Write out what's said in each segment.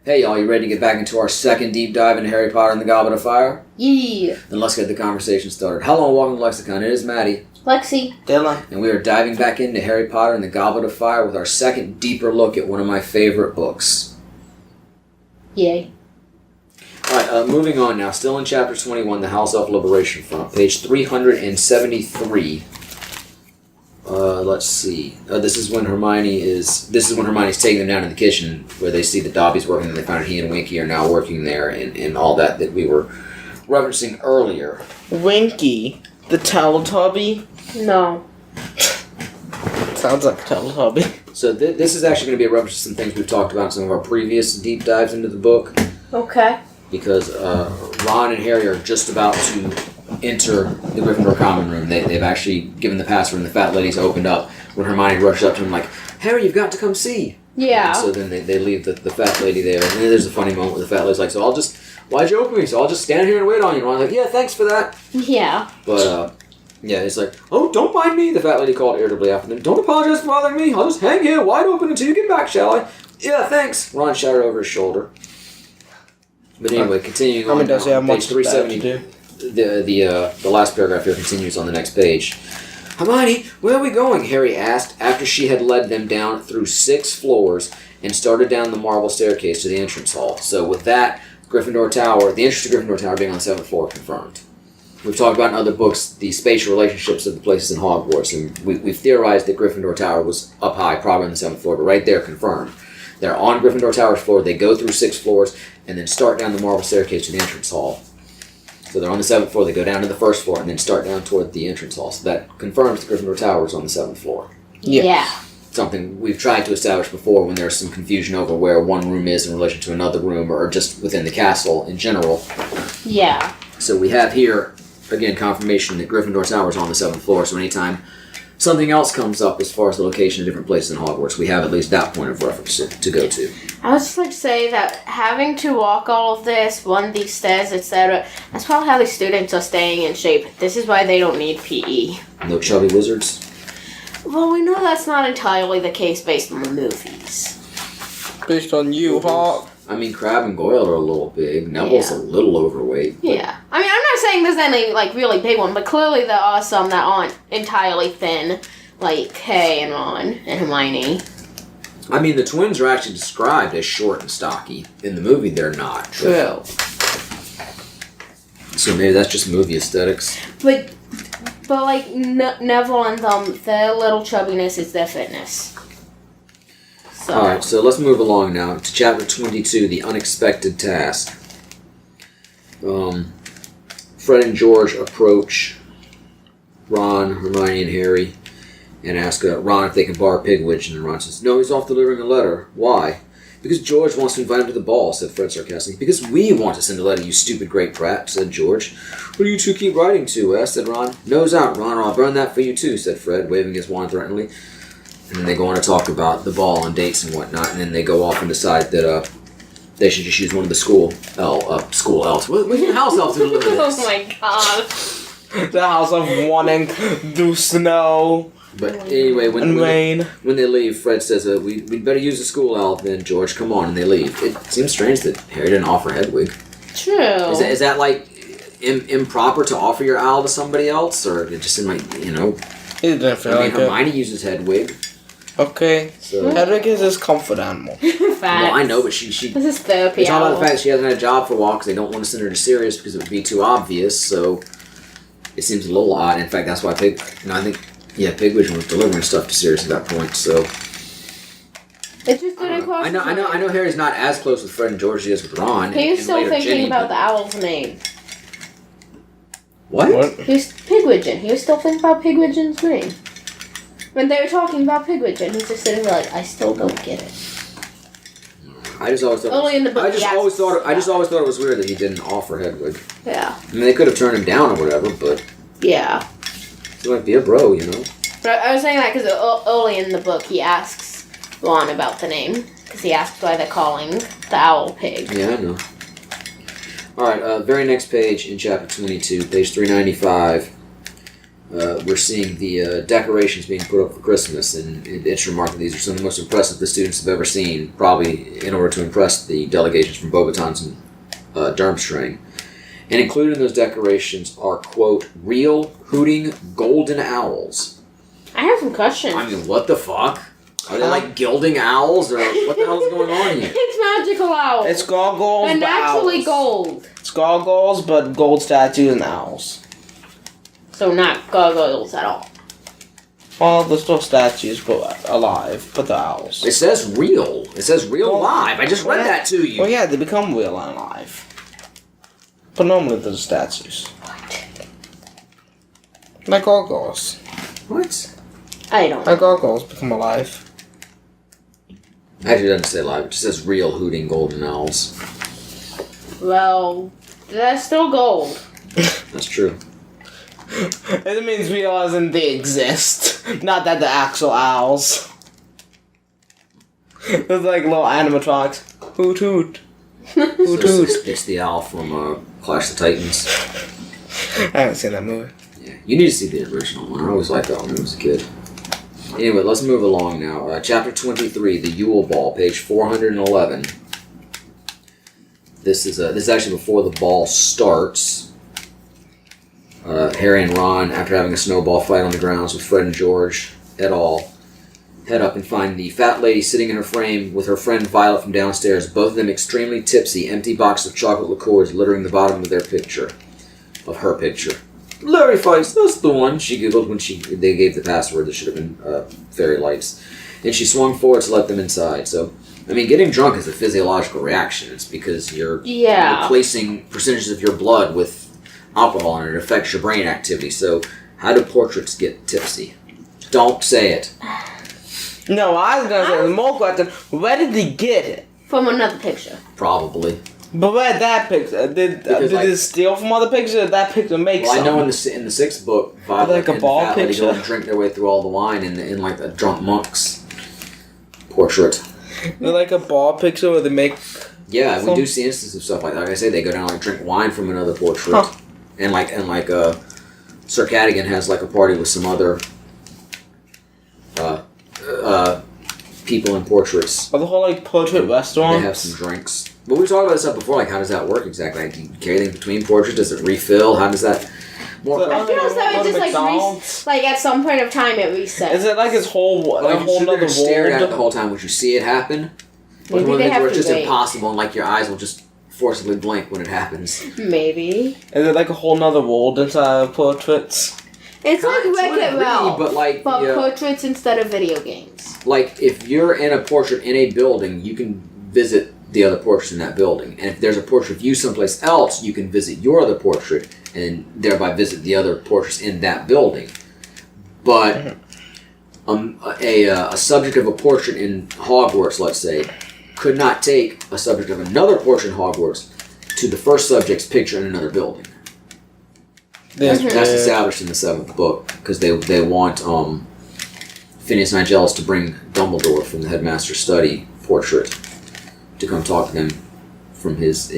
Hey y'all, you ready to get back into our second deep dive into Harry Potter and the Goblet of Fire? Yeah. Then let's get the conversation started. Hello and welcome to LexiCon. It is Maddie. Lexi. Dylan. And we are diving back into Harry Potter and the Goblet of Fire with our second deeper look at one of my favorite books. Yay. Alright, moving on now. Still in Chapter 21, the House Elf Liberation Front. Page 373. Let's see. This is when Hermione's taking them down to the kitchen where they see that Dobby's working and they found he and Winky are now working there and all that we were referencing earlier. Winky, the Teletubby? No. Sounds like a Teletubby. So this is actually going to be a reference to some things we've talked about in some of our previous deep dives into the book. Okay. Because Ron and Harry are just about to enter the Gryffindor common room. They've actually given the password and the fat lady's opened up when Hermione rushes up to him like, Harry, you've got to come see. Yeah. And so then they leave the fat lady there. And then there's a funny moment where the fat lady's like, why'd you open me? So I'll just stand here and wait on you. And Ron's like, yeah, thanks for that. Yeah. But, yeah, it's like, oh, don't mind me, the fat lady called irritably after them. Don't apologize for bothering me. I'll just hang here wide open until you get back, shall I? Yeah, thanks. Ron shouted over his shoulder. But anyway, continuing on. Does he have page much 370. The last paragraph here continues on the next page. Hermione, where are we going? Harry asked after she had led them down through 6 floors and started down the marble staircase to the entrance hall. So with that, Gryffindor Tower, the entrance to Gryffindor Tower being on the 7th floor, confirmed. We've talked about in other books the spatial relationships of the places in Hogwarts, and we've theorized that Gryffindor Tower was up high, probably on the 7th floor, but right there, confirmed. They're on Gryffindor Tower's floor, they go through 6 floors, and then start down the marble staircase to the entrance hall. So they're on the 7th floor, they go down to the 1st floor, and then start down toward the entrance hall. So that confirms the Gryffindor Tower is on the 7th floor. Yeah. Something we've tried to establish before when there's some confusion over where one room is in relation to another room, or just within the castle in general. Yeah. So we have here, again, confirmation that Gryffindor Tower is on the 7th floor, so anytime something else comes up as far as the location of different places in Hogwarts, we have at least that point of reference to go to. I would just like to say that having to walk all of this, run these stairs, etc., that's probably how the students are staying in shape. This is why they don't need PE. No chubby wizards? Well, we know that's not entirely the case based on the movies. Based on you, Hawk. I mean, Crabbe and Goyle are a little big. Neville's a little overweight. Yeah. I mean, I'm not saying there's any, really big one, but clearly there are some that aren't entirely thin, like Kay and Ron and Hermione. I mean, the twins are actually described as short and stocky. In the movie, they're not. True. So maybe that's just movie aesthetics. But Neville and them, their little chubbiness is their fitness. So. Alright, so let's move along now to Chapter 22, The Unexpected Task. Fred and George approach Ron, Hermione, and Harry and ask Ron if they can borrow Pigwidgeon, and Ron says, no, he's off delivering a letter. Why? Because George wants to invite him to the ball, said Fred sarcastically. Because we want to send a letter, you stupid great brat, said George. Who do you two keep writing to, said Ron. Nose out, Ron, or I'll burn that for you too, said Fred, waving his wand threateningly. And then they go on to talk about the ball and dates and whatnot, and then they go off and decide that they should just use one of the school elves. What's the house elves to deliver this? Oh my god. The house of wanting the snow. But anyway, when rain. When they leave, Fred says, we'd better use the school elf then, George, come on, and they leave. It seems strange that Harry didn't offer Hedwig. True. Is that like improper to offer your owl to somebody else? Or it just seemed like, It didn't feel like Hermione uses Hedwig. Okay. So. Hedwig is his comfort animal. Facts. Well, I know, but she This is therapy. They talk about the fact that she hasn't had a job for a while because they don't want to send her to Sirius because it would be too obvious, so it seems a little odd. In fact, that's why Pigwidgeon was delivering stuff to Sirius at that point, so... It just didn't cross I know Harry's not as close with Fred and George as he is with Ron. He's still thinking Ginny, about the owl's name. What? He's Pigwidgeon. He was still thinking about Pigwidgeon's name. When they were talking about Pigwidgeon, he's just sitting there like, I still don't get it. I just always thought. Only in the book. I just always thought it was weird that he didn't offer Hedwig. Yeah. I mean, they could have turned him down or whatever, but yeah, he might be a bro, you know. But I was saying that because early in the book he asks Ron about the name because he asks why they're calling the owl pig. Yeah, I know. All right, very next page in chapter 22, page 395. we're seeing the decorations being put up for Christmas, and it's remarkable. These are some of the most impressive the students have ever seen, probably in order to impress the delegations from Beauxbatons and Durmstrang. And included in those decorations are, quote, real hooting golden owls. I have some questions. I mean, what the fuck? Are they like gilding owls, or what the hell is going on here? It's magical owls. It's gargoyles, and but naturally owls. gold. It's gargoyles, but gold statues and owls. So not gargoyles at all. Well, they're still statues, but alive, but they're owls. It says real. It says real live. I just read that to you. Well, yeah, they become real and alive. But normally they're statues. Like gargoyles. What? I don't. Like gargoyles become alive. Actually, it doesn't say live. It just says real hooting golden owls. Well, that's still gold. That's true. It means realizing they exist, not that they're actual owls. They're like little animatronics. Hoot hoot. Hoot hoot. It's the owl from Clash of the Titans. I haven't seen that movie. Yeah, you need to see the original one. I always liked that one when I was a kid. Anyway, let's move along now. Chapter 23, the Yule Ball, page 411. This is actually before the ball starts. Harry and Ron, after having a snowball fight on the grounds with Fred and George et al., head up and find the fat lady sitting in her frame with her friend Violet from downstairs, both of them extremely tipsy, empty box of chocolate liqueurs littering the bottom of their picture. Of her picture. Larry Feist, that's the one, she giggled when they gave the password that should have been fairy lights. And she swung forward to let them inside. So, I mean, getting drunk is a physiological reaction. It's because you're replacing percentages of your blood with alcohol and it affects your brain activity. So, how do portraits get tipsy? Don't say it. No, I was gonna say the more question, where did he get it? From another picture. Probably. But where that picture? Did it steal from other pictures or did that picture make Well, I something? know in the sixth book, Violet Like a and ball the fat lady go picture? and drink their way through all the wine in like a drunk monk's portrait. They're like a ball picture where they make... Yeah, we do see instances of stuff like that. Like I say, they go down and like drink wine from another portrait, and Sir Cadogan has like a party with some other people in portraits. Or the whole like portrait restaurant. They have some drinks. But we talked about this stuff before. Like, how does that work exactly? Like, do you carry anything between portraits? Does it refill? How does that? I feel as though it just like at some point of time it resets. Is it like his whole Like, a whole you sit there nother and stare at it the world? whole time. Would you see it happen? Maybe One of they the things have where it's to just wait. impossible, and like your eyes will just forcibly blink when it happens. Maybe. Is it like a whole nother world inside of portraits? It's like Wreck-It Ralph, but like portraits instead of video games. like if you're in a portrait in a building, you can visit the other portraits in that building, and if there's a portrait of you someplace else, you can visit your other portrait and thereby visit the other portraits in that building. But a subject of a portrait in Hogwarts, let's say, could not take a subject of another portrait in Hogwarts to the first subject's picture in another building. That's established in the 7th book, because they want Phineas Nigellus to bring Dumbledore from the headmaster's study portrait to come talk to them from his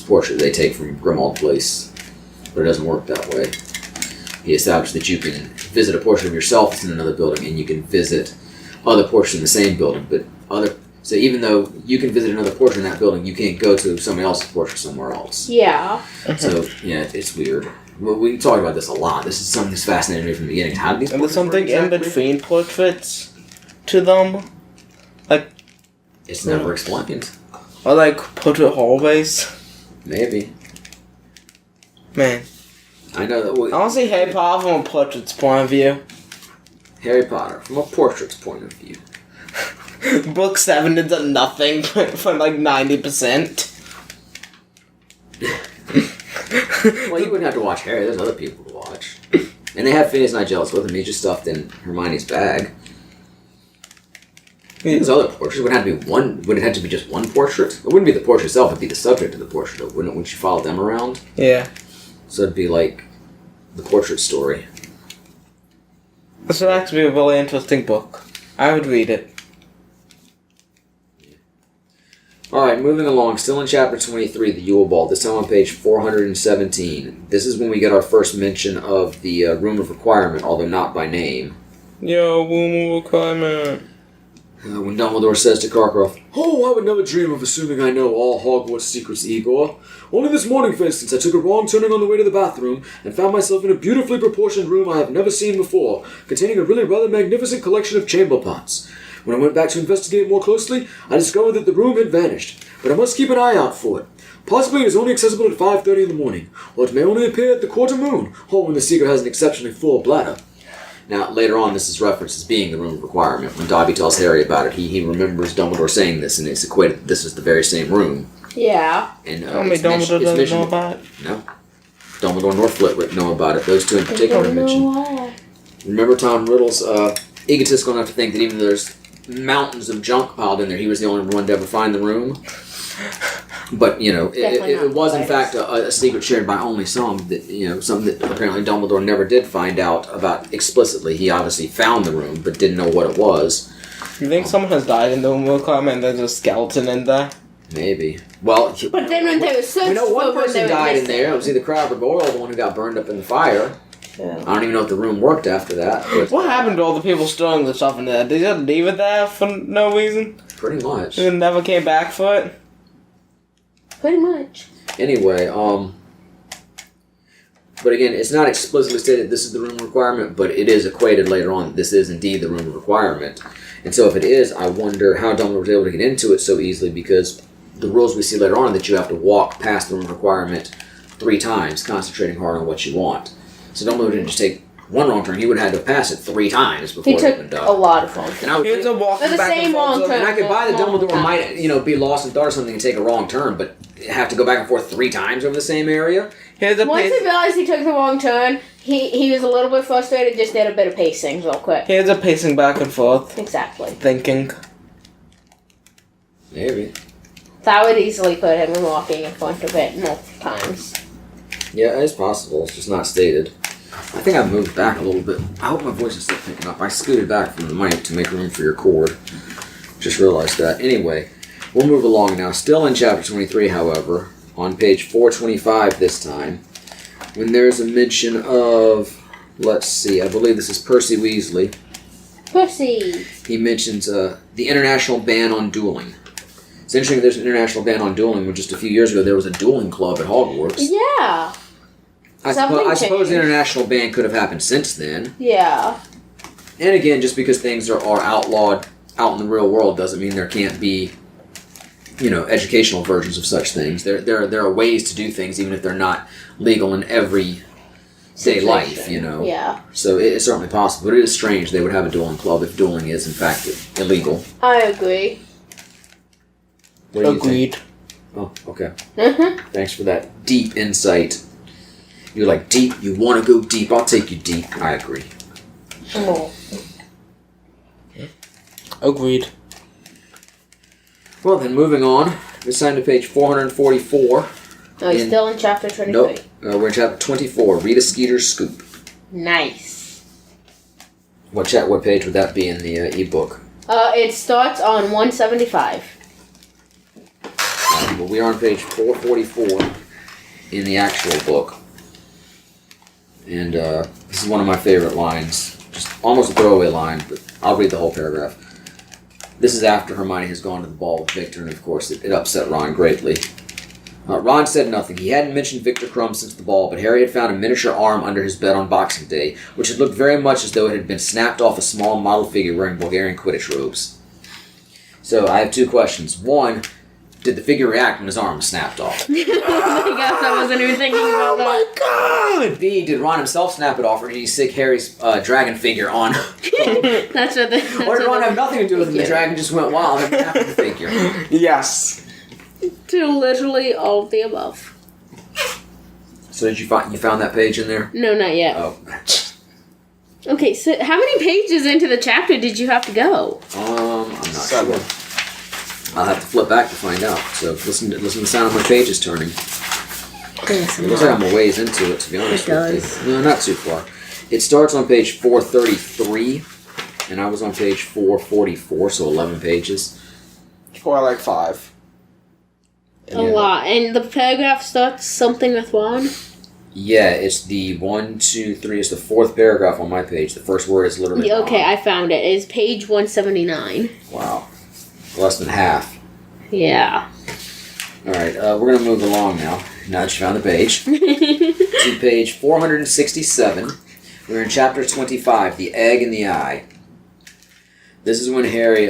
portrait they take from Grimmauld Place. But it doesn't work that way. He established that you can visit a portrait of yourself that's in another building, and you can visit other portraits in the same building. So even though you can visit another portrait in that building, you can't go to somebody else's portrait somewhere else. Yeah. So yeah, it's weird. We talked about this a lot. This is something that's fascinating me from the beginning. How do these And there's portraits something work in exactly? between portraits to them? Like, It's never explained. or like portrait hallways? Maybe. Man, I know that I want to see Harry Potter from a portrait's point of view. Harry Potter, from a portrait's point of view. Book 7 is a nothing for like 90%. Well, you wouldn't have to watch Harry. There's other people to watch. And they have Phineas Nigellus with him. He just stuffed in Hermione's bag. There's other portraits. Would it have to be one? Would it have to be just one portrait? It wouldn't be the portrait itself. It'd be the subject of the portrait, wouldn't it? Wouldn't you follow them around? Yeah. So it'd be like the portrait story. This would actually be a really interesting book. I would read it. Alright, moving along, still in chapter 23, the Yule Ball, this time on page 417. This is when we get our first mention of the Room of Requirement, although not by name. Yo, Room of Requirement. When Dumbledore says to Karkaroff, "Oh, I would never dream of assuming I know all Hogwarts secrets, Igor. Only this morning, for instance, I took a wrong turning on the way to the bathroom and found myself in a beautifully proportioned room I have never seen before, containing a really rather magnificent collection of chamber pots. When I went back to investigate more closely, I discovered that the room had vanished, but I must keep an eye out for it. Possibly it is only accessible at 5:30 in the morning, or it may only appear at the quarter moon, or when the seeker has an exceptionally full bladder." Now, later on, this is referenced as being the Room of Requirement. When Dobby tells Harry about it, he remembers Dumbledore saying this, and it's equated that this is the very same room. Yeah. And Dumbledore doesn't know about it. No. Dumbledore nor Flitwick know about it. Those two in particular are mentioned. Remember Tom Riddle's egotistical enough to think that even though there's mountains of junk piled in there, he was the only one to ever find the room? But, it was in fact a secret shared by only some, that something that apparently Dumbledore never did find out about explicitly. He obviously found the room, but didn't know what it was. You think someone has died in the Room of Requirement and there's a skeleton in there? Maybe. Well, but then when they were searched, we know one for person died in there. It was either Crabbe or Goyle, the one who got burned up in the fire. Yeah. I don't even know if the room worked after that. But What happened to all the people storing the stuff in there? Did they just leave it there for no reason? pretty much. And never came back for it? Pretty much. Anyway, but again, it's not explicitly stated this is the room requirement, but it is equated later on that this is indeed the room requirement. And so if it is, I wonder how Dumbledore was able to get into it so easily, because the rules we see later on are that you have to walk past the room requirement 3 times, concentrating hard on what you want. So Dumbledore didn't just take one wrong turn, he would have had to pass it 3 times before He it took opened a up. lot of wrong turns. And I would Here's a think, walking the back same and forth. wrong turn. and I could buy that Long Dumbledore time. might, be lost in thought or something and take a wrong turn, but have to go back and forth 3 times over the same area? Here's a Once he pace. realized he took the wrong turn, he was a little bit frustrated, just did a bit of pacing real quick. Here's a pacing back and forth, Exactly. thinking. Maybe. That would easily put him walking in front of it multiple times. Yeah, it's possible. It's just not stated. I think I moved back a little bit. I hope my voice is still picking up. I scooted back from the mic to make room for your cord. Just realized that. Anyway, we'll move along now. Still in chapter 23, however, on page 425 this time, when there's a mention of, let's see, I believe this is Percy Weasley. Pussy. He mentions the international ban on dueling. It's interesting that there's an international ban on dueling when just a few years ago there was a dueling club at Hogwarts. Yeah. I suppose the international ban could have happened since then. Yeah. And again, just because things are outlawed out in the real world doesn't mean there can't be, educational versions of such things. There are ways to do things even if they're not legal in everyday life, Yeah. So it's certainly possible, but it is strange they would have a dueling club if dueling is in fact illegal. I agree. What do you think? Agreed. Oh, okay. Mm-hmm. Thanks for that deep insight. You're like, deep? You want to go deep? I'll take you deep. I agree. Oh. Agreed. Well, then, moving on. This time to page 444. No, he's still in chapter 23. Nope. We're in chapter 24. Rita Skeeter's Scoop. Nice. What page would that be in the ebook? It starts on 175. Well, we are on page 444 in the actual book. And this is one of my favorite lines. Just almost a throwaway line, but I'll read the whole paragraph. This is after Hermione has gone to the ball with Victor, and of course it upset Ron greatly. Ron said nothing. He hadn't mentioned Victor Crumb since the ball, but Harry had found a miniature arm under his bed on Boxing Day, which had looked very much as though it had been snapped off a small model figure wearing Bulgarian Quidditch robes. So I have 2 questions. 1, did the figure react when his arm was snapped off? Oh my gosh, I wasn't even thinking about that. God! B, did Ron himself snap it off, or did he stick Harry's dragon figure on? That's what the... Or did Ron have nothing to do with it? The dragon just went wild and snapped the figure. Yes. To literally all of the above. So did you found that page in there? No, not yet. Oh. Okay, so how many pages into the chapter did you have to go? I'm not 7. sure. I'll have to flip back to find out. So listen to the sound of my pages turning. It looks like I'm a ways into it, to be honest with you. No, not too far. It starts on page 433, and I was on page 444, so 11 pages. Or like 5. A lot. And the paragraph starts something with one. Yeah, it's the 1, 2, 3. It's the fourth paragraph on my page. The first word is literally Okay, on. I found it. It's page 179. Wow. Less than half. Yeah. Alright, we're going to move along now. Now that you found the page. To page 467. We're in chapter 25, The Egg in the Eye. This is when Harry,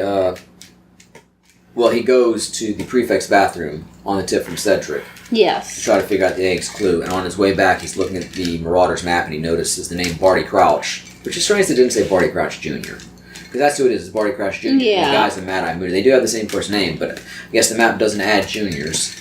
he goes to the prefect's bathroom on the tip from Cedric to Yes. try to figure out the egg's clue. And on his way back, he's looking at the Marauder's map and he notices the name Barty Crouch, which is strange they didn't say Barty Crouch Jr. Because that's who it is, Barty Crouch Jr. Yeah. The guy's in Mad-Eye Moody. They do have the same first name, but I guess the map doesn't add juniors.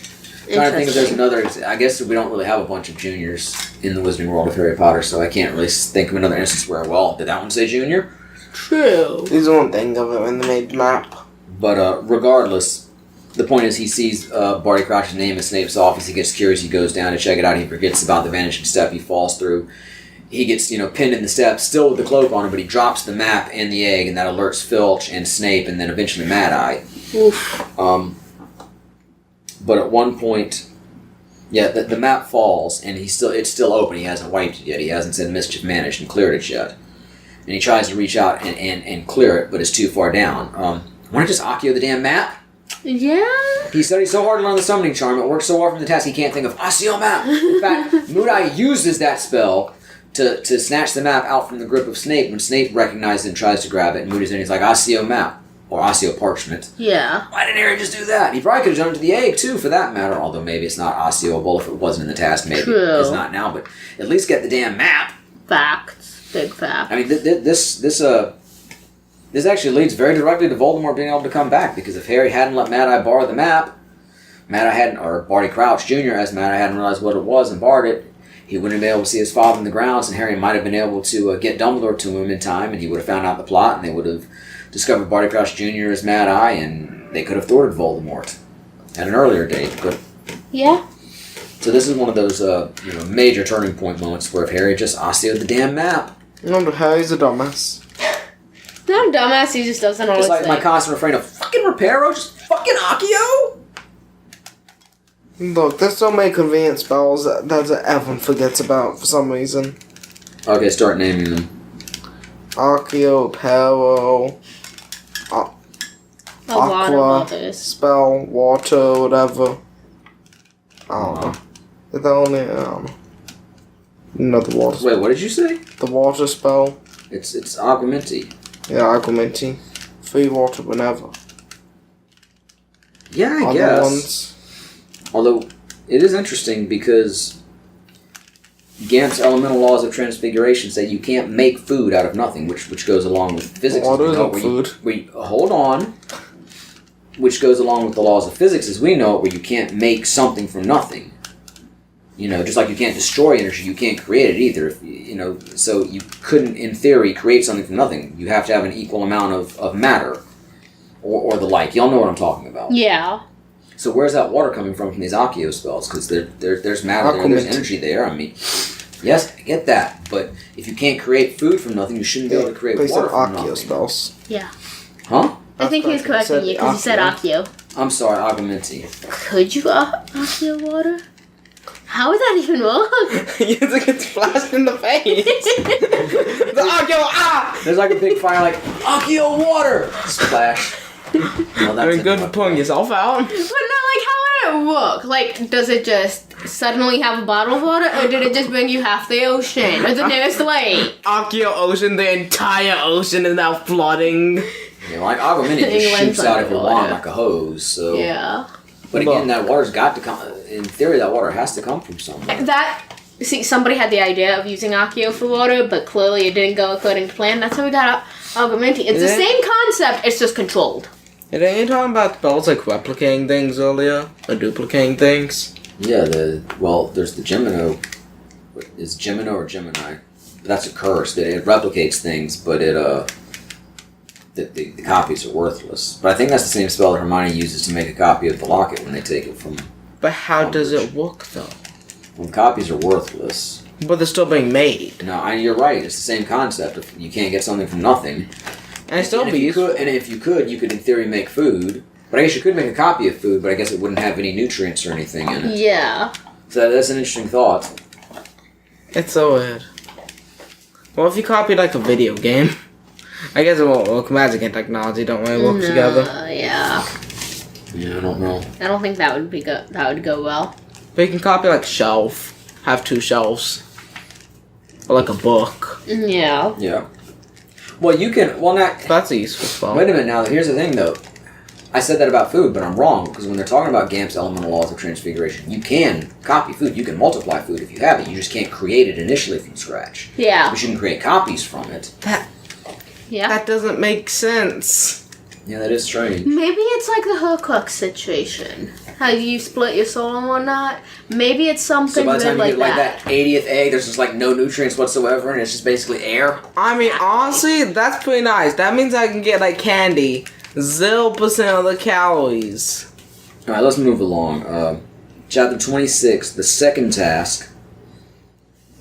I'm trying to think if there's another. I guess we don't really have a bunch of juniors in the Wizarding World of Harry Potter, so I can't really think of another instance where, did that one say junior? True. These won't think of it when they made the map. But regardless, the point is he sees Barty Crouch's name in Snape's office. He gets curious. He goes down to check it out. He forgets about the vanishing step. He falls through. He gets pinned in the steps, still with the cloak on him, but he drops the map and the egg, and that alerts Filch and Snape, and then eventually Mad-Eye. Oof. But at one point, the map falls, and it's still open. He hasn't wiped it yet. He hasn't said mischief managed and cleared it yet. And he tries to reach out and clear it, but it's too far down. Why don't just ACCIO the damn map? Yeah. He studied so hard to learn the summoning charm, it works so hard from the task he can't think of ACCIO map. In fact, Moody uses that spell to snatch the map out from the grip of Snape when Snape recognizes it and tries to grab it. And Moody's in, he's like, ACCIO map. Or ACCIO parchment. Yeah. Why didn't Harry just do that? He probably could have done it to the egg, too, for that matter. Although maybe it's not ACCIOable if it wasn't in the task. Maybe True. it's not now, but at least get the damn map. Facts. Big fact. I mean, this actually leads very directly to Voldemort being able to come back, because if Harry hadn't let Mad-Eye borrow the map, or Barty Crouch Jr., as Mad-Eye hadn't realized what it was and borrowed it, he wouldn't have been able to see his father in the grounds, and Harry might have been able to get Dumbledore to him in time, and he would have found out the plot, and they would have discovered Barty Crouch Jr. as Mad-Eye, and they could have thwarted Voldemort at an earlier date. But Yeah. so this is one of those major turning point moments where if Harry just ACCIO'd the damn map. No, but Harry's a dumbass. Not a dumbass, he just doesn't always It's like my think. constant refrain of fucking Reparo, just fucking ACCIO. Look, there's so many convenient spells that everyone forgets about for some reason. Okay, start naming them. ACCIO, Pero, A lot of Aqua, others. spell, water, whatever. I don't know. Is that only, another water spell? Wait, what did you say? The water spell. It's Augmenti. Yeah, Augmenting. Free water whenever. Yeah, I Other guess. ones. Although, it is interesting because Gamp's elemental laws of transfiguration say you can't make food out of nothing, which goes along with physics. Water as we know isn't it, food. Hold on. Which goes along with the laws of physics as we know it, where you can't make something from nothing. Just like you can't destroy energy, you can't create it either. So you couldn't, in theory, create something from nothing. You have to have an equal amount of matter, or the like. Y'all know what I'm talking about. Yeah. So where's that water coming from these ACCIO spells? Because there's matter there, there's energy there. I mean, yes, I get that. But if you can't create food from nothing, you shouldn't be able to create They said water from ACCIO nothing. spells. Yeah. Huh? I think he was correcting you because he said ACCIO. I'm sorry, Augmenti. Could you ACCIO water? How would that even work? You have to get splashed in the face. The ACCIO, There's like a big fire, like, ACCIO water! Splash. Well, I mean, good for pulling yourself out. But no, how would it work? Like, does it just suddenly have a bottle of water, or did it just bring you half the ocean, or the nearest lake? ACCIO Ocean, the entire ocean is now flooding. Like Augmenti just England's shoots out of a underwater. wand like a hose, so... Yeah. But again, that water's got to come... In theory, that water has to come from somewhere. Somebody had the idea of using ACCIO for water, but clearly it didn't go according to plan. That's how we got Augmenti. It's the same concept, it's just controlled. Didn't you talk about spells like replicating things earlier? Or duplicating things? Yeah, there's the Gemino. Is Gemino or Gemini? That's a curse. It replicates things, but the copies are worthless. But I think that's the same spell that Hermione uses to make a copy of the locket when they take it from... But how does it work, though? When copies are worthless. But they're still being made. No, you're right. It's the same concept. You can't get something from nothing. And it's still And if you could, you could in theory make food. But I guess you could make a copy of food, but I guess it wouldn't have any nutrients or anything in it. Yeah. So that's an interesting thought. It's so weird. Well, if you copy like a video game, I guess it won't work. Magic and technology don't really work together. Yeah. Yeah, I don't know. I don't think that would be go. That would go well. But you can copy like shelf. Have 2 shelves. Or like a book. Yeah. Yeah. Well, you can. Well, not. That's a useful spell. Wait a minute now. Here's the thing, though. I said that about food, but I'm wrong, because when they're talking about Gamp's elemental laws of transfiguration, you can copy food. You can multiply food if you have it. You just can't create it initially from scratch. Yeah. But you can create copies from it. Yeah. That doesn't make sense. Yeah, that is strange. Maybe it's like the Horcrux situation. How you split your soul and whatnot. Maybe it's something So by the time you like get like that. that 80th egg, there's just like no nutrients whatsoever, and it's just basically air. I mean, honestly, that's pretty nice. That means I can get like candy. 0% of the calories. All right, let's move along. Chapter 26, the second task,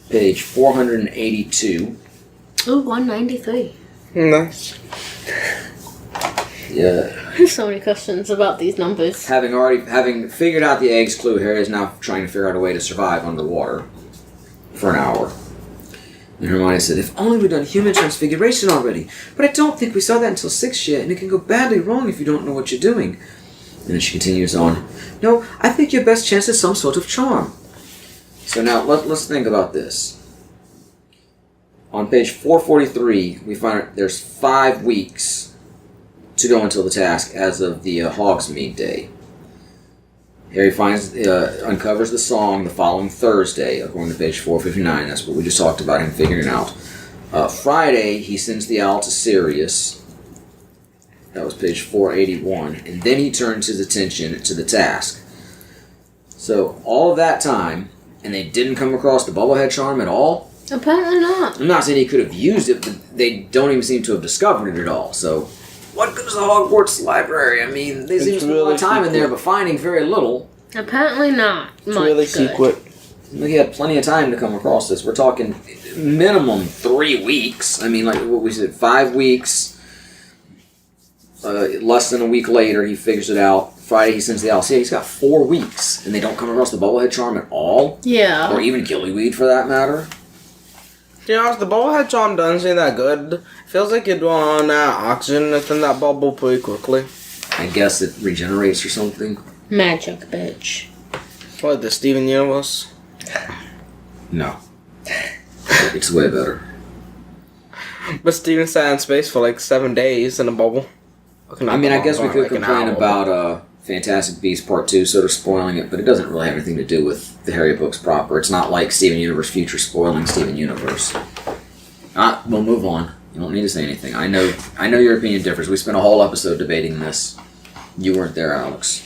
page 482. Ooh, 193. Nice. Yeah. There's so many questions about these numbers. Having figured out the egg's clue, Harry is now trying to figure out a way to survive underwater for an hour. And Hermione said, "If only we'd done human transfiguration already. But I don't think we saw that until 6 yet, and it can go badly wrong if you don't know what you're doing." And then she continues on, "No, I think your best chance is some sort of charm." So now, let's think about this. On page 443, we find there's 5 weeks to go until the task as of the Hogsmeade day. Harry uncovers the song the following Thursday, according to page 459. That's what we just talked about, him figuring it out. Friday, he sends the owl to Sirius. That was page 481. And then he turns his attention to the task. So, all of that time, and they didn't come across the bubblehead charm at all? Apparently not. I'm not saying he could have used it, but they don't even seem to have discovered it at all. So, what good is the Hogwarts library? I mean, they seem to spend a lot of time in there, but finding very little. Apparently not. It's really secret. We had plenty of time to come across this. We're talking minimum 3 weeks. I mean, like what we said, 5 weeks. Less than a week later, he figures it out. Friday, he sends the owl. See, he's got 4 weeks, and they don't come across the bubblehead charm at all? Yeah. Or even gillyweed, for that matter? You know, if the bubblehead charm doesn't seem that good, it feels like you'd run out of oxygen within that bubble pretty quickly. I guess it regenerates or something. Magic, bitch. What, the Steven Universe? No. It's way better. But Steven sat in space for like 7 days in a bubble. Okay, I mean, I guess we could like an complain hour. about Fantastic Beasts Part 2 sort of spoiling it, but it doesn't really have anything to do with the Harry books proper. It's not like Steven Universe Future spoiling Steven Universe. We'll move on. You don't need to say anything. I know your opinion differs. We spent a whole episode debating this. You weren't there, Alex.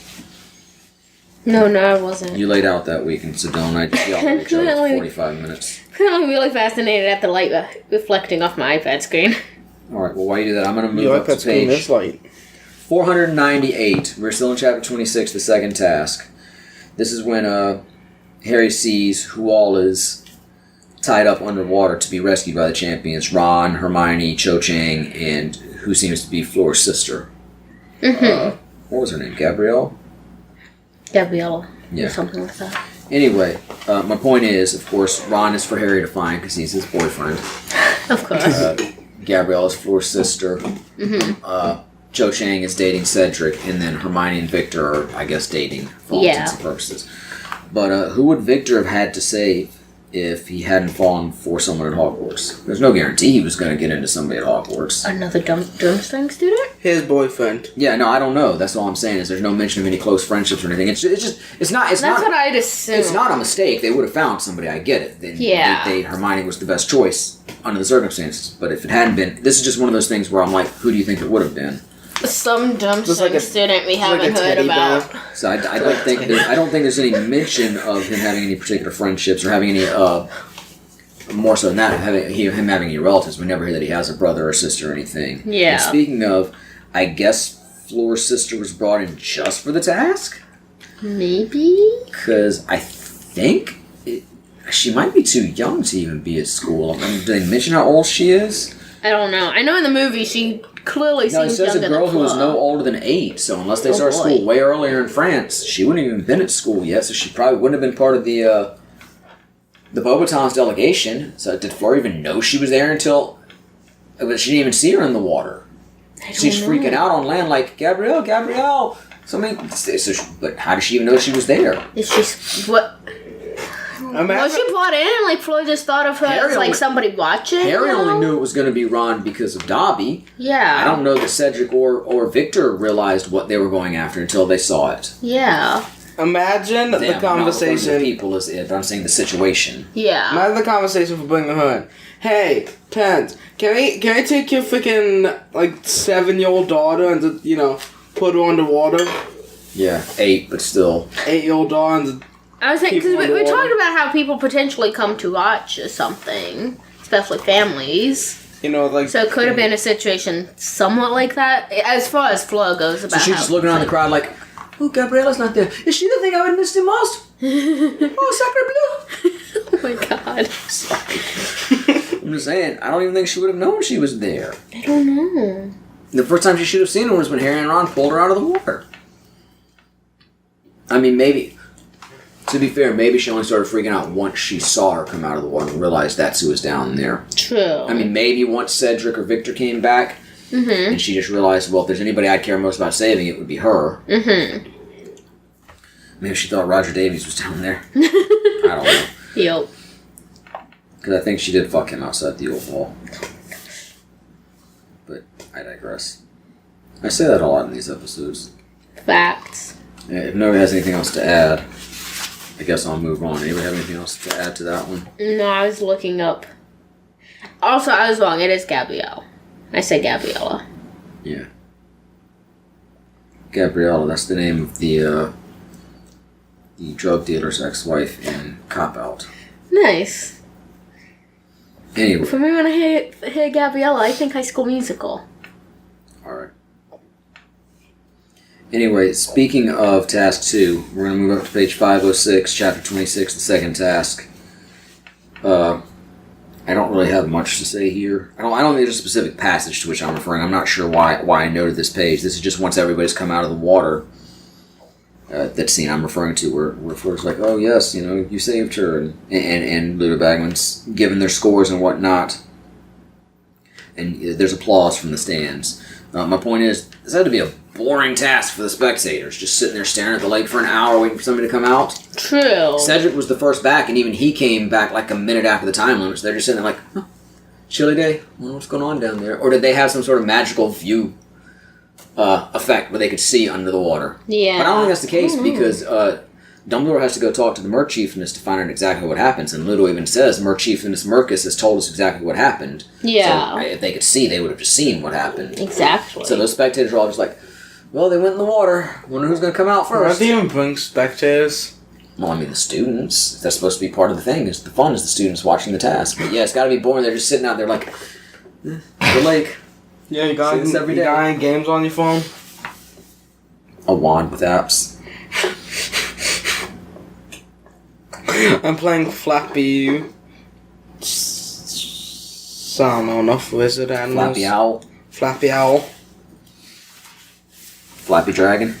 No, I wasn't. You laid out that week in Sedona. I yelled at each other for 45 minutes. I'm really fascinated at the light reflecting off my iPad screen. Alright, well, while you do that, I'm going to move Your up to iPad screen page is light. 498. We're still in chapter 26, the second task. This is when Harry sees who all is tied up underwater to be rescued by the champions. Ron, Hermione, Cho Chang, and who seems to be Flora's sister. Mm-hmm. What was her name? Gabrielle? Gabriella. Yeah. Or something like that. Anyway, my point is, of course, Ron is for Harry to find because he's his boyfriend. Of course. Gabrielle is Flora's sister. Mm-hmm. Cho Chang is dating Cedric, and then Hermione and Victor are, I guess, dating for all intents and purposes. But who would Victor have had to save if he hadn't fallen for someone at Hogwarts? There's no guarantee he was going to get into somebody at Hogwarts. Another Durmstrang student? His boyfriend. Yeah, no, I don't know. That's all I'm saying is there's no mention of any close friendships or anything. It's not. That's what I'd assume. It's not a mistake. They would have found somebody. I get it. Hermione was the best choice under the circumstances. But if it hadn't been, this is just one of those things where I'm like, who do you think it would have been? Some Durmstrang student we haven't heard about. So I don't think there's any mention of him having any particular friendships or having any more so than that, him having any relatives. We never hear that he has a brother or sister or anything. Yeah. And speaking of, I guess Flora's sister was brought in just for the task? Maybe? Because I think she might be too young to even be at school. I mean, did they mention how old she is? I don't know. I know in the movie she clearly No, it seems says younger a girl than who was Flo. no older than 8. So unless they Oh, start boy. school way earlier in France, she wouldn't even been at school yet. So she probably wouldn't have been part of the Bobaton's delegation. So did Flora even know she was there until? But she didn't even see her in the water. She's freaking out on land, like Gabrielle. So I mean, but how did she even know she was there? Is she what? Was she brought in and like Flo just thought of her Harry as like only- somebody watching? Harry you know? only knew it was going to be Ron because of Dobby. Yeah. I don't know that Cedric or Victor realized what they were going after until they saw it. Yeah. Imagine Them, the not referring to conversation. the people is it, but I'm saying the situation. Yeah. Imagine the conversation for bringing her in. Hey, Pence, can I take your freaking like 7-year-old daughter and just, put her underwater? Yeah, 8, but still. 8-year-old daughter and I was thinking, because People we underwater. talked about how people potentially come to watch or something, especially families. like. So it could have been a situation somewhat like that, as far as Flo goes. So About she's just looking around the crowd like, oh, Gabriella's not there. Is she the thing I would miss the most? Oh, sacre bleu. Oh my god. Sorry. I'm just saying, I don't even think she would have known she was there. I don't know. The first time she should have seen her was when Harry and Ron pulled her out of the water. I mean, maybe... To be fair, maybe she only started freaking out once she saw her come out of the water and realized that's who was down there. True. I mean, maybe once Cedric or Victor came back, and she just realized, well, if there's anybody I'd care most about saving, it would be her. Mm-hmm. Maybe she thought Roger Davies was down there. I don't know. Yep. Because I think she did fuck him outside the Oval. But I digress. I say that a lot in these episodes. Facts. Yeah, if nobody has anything else to add, I guess I'll move on. Anybody have anything else to add to that one? No, I was looking up. Also, I was wrong. It is Gabrielle. I said Gabriella. Yeah. Gabriella, that's the name of the drug dealer's ex-wife in Cop Out. Nice. Anyway. For me, when I hear Gabriella, I think High School Musical. Alright. Anyway, speaking of Task 2, we're going to move up to page 506, Chapter 26, the second task. I don't really have much to say here. I don't think there's a specific passage to which I'm referring. I'm not sure why I noted this page. This is just once everybody's come out of the water. That scene I'm referring to where Flor's like, oh yes, you saved her, and Ludo Bagman's given their scores and whatnot. And there's applause from the stands. My point is, this had to be a boring task for the spectators, just sitting there staring at the lake for an hour waiting for somebody to come out. True. Cedric was the first back, and even he came back like a minute after the time limit, so they're just sitting there like, huh, chilly day, I wonder what's going on down there. Or did they have some sort of magical view effect where they could see under the water? Yeah. But I don't think that's the case, because Dumbledore has to go talk to the Merchiefness to find out exactly what happens, and Ludo even says Merchiefness Mercus has told us exactly what happened. Yeah. So if they could see, they would have just seen what happened. Exactly. So those spectators are all just like, well, they went in the water. Wonder who's going to come out Why first. do you even bring spectators? Well, I mean, the students. That's supposed to be part of the thing. It's the fun is the students watching the task. But yeah, it's got to be boring. They're just sitting out there like, the lake. Yeah, you got See this every day. any games on your phone? A wand with apps. I'm playing Flappy. I don't know enough wizard animals. Flappy Owl. Flappy Owl. Flappy Dragon.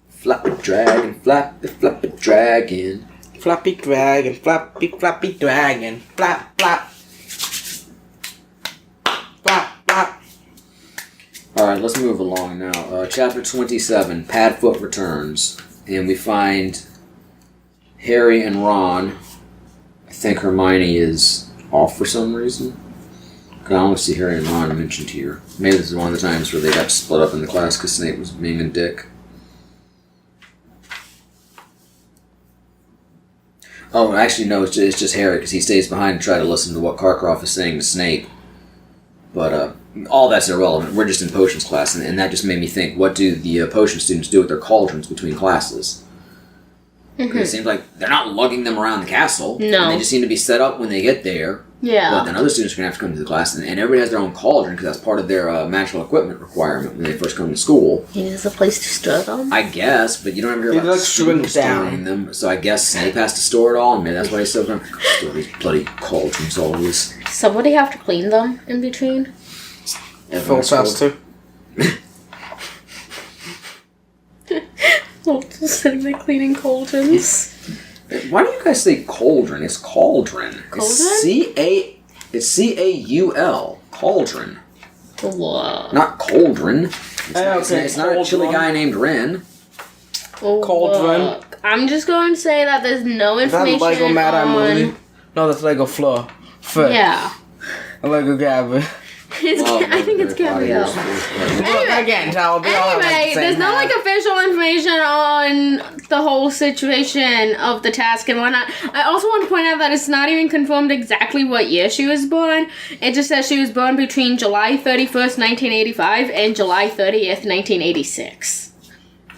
Flappy Dragon. Flappy Dragon. Flappy Dragon. Flappy Dragon. Flap, flap. Flap, flap. Alright, let's move along now. Chapter 27, Padfoot returns. And we find Harry and Ron. I think Hermione is off for some reason. I only see Harry and Ron mentioned here. Maybe this is one of the times where they got split up in the class because Snape was being a dick. Oh, actually, no, it's just Harry because he stays behind and try to listen to what Karkaroff is saying to Snape. But all that's irrelevant. We're just in potions class, and that just made me think, what do the potion students do with their cauldrons between classes? It seems like they're not lugging them around the castle. No. They just seem to be set up when they get there. Yeah. But then other students are going to have to come to the class, and everybody has their own cauldron because that's part of their magical equipment requirement when they first come to school. He needs a place to store them. I guess, but you don't ever hear He about like shrink students down. storing them. So I guess Snape has to store it all, and maybe that's why he's still going to store these bloody cauldrons always. Somebody have to clean them in between. Phil's has to. Oh, just sitting there cleaning cauldrons. Why do you guys say cauldron? It's cauldron. Cauldron? It's C-A-U-L. Cauldron. What? Not cauldron. It's not a chilly guy named Ren. Oh, Cauldron. look. I'm just going to say that there's no Is that information Lego Mad-Eye on... movie? No, that's Lego Floor. Yeah. Lego Gabby. I think it's Gabrielle. I can't tell. They all have, like, the Anyway, same there's no hat. official information on the whole situation of the task and whatnot. I also want to point out that it's not even confirmed exactly what year she was born. It just says she was born between July 31st, 1985 and July 30th, 1986.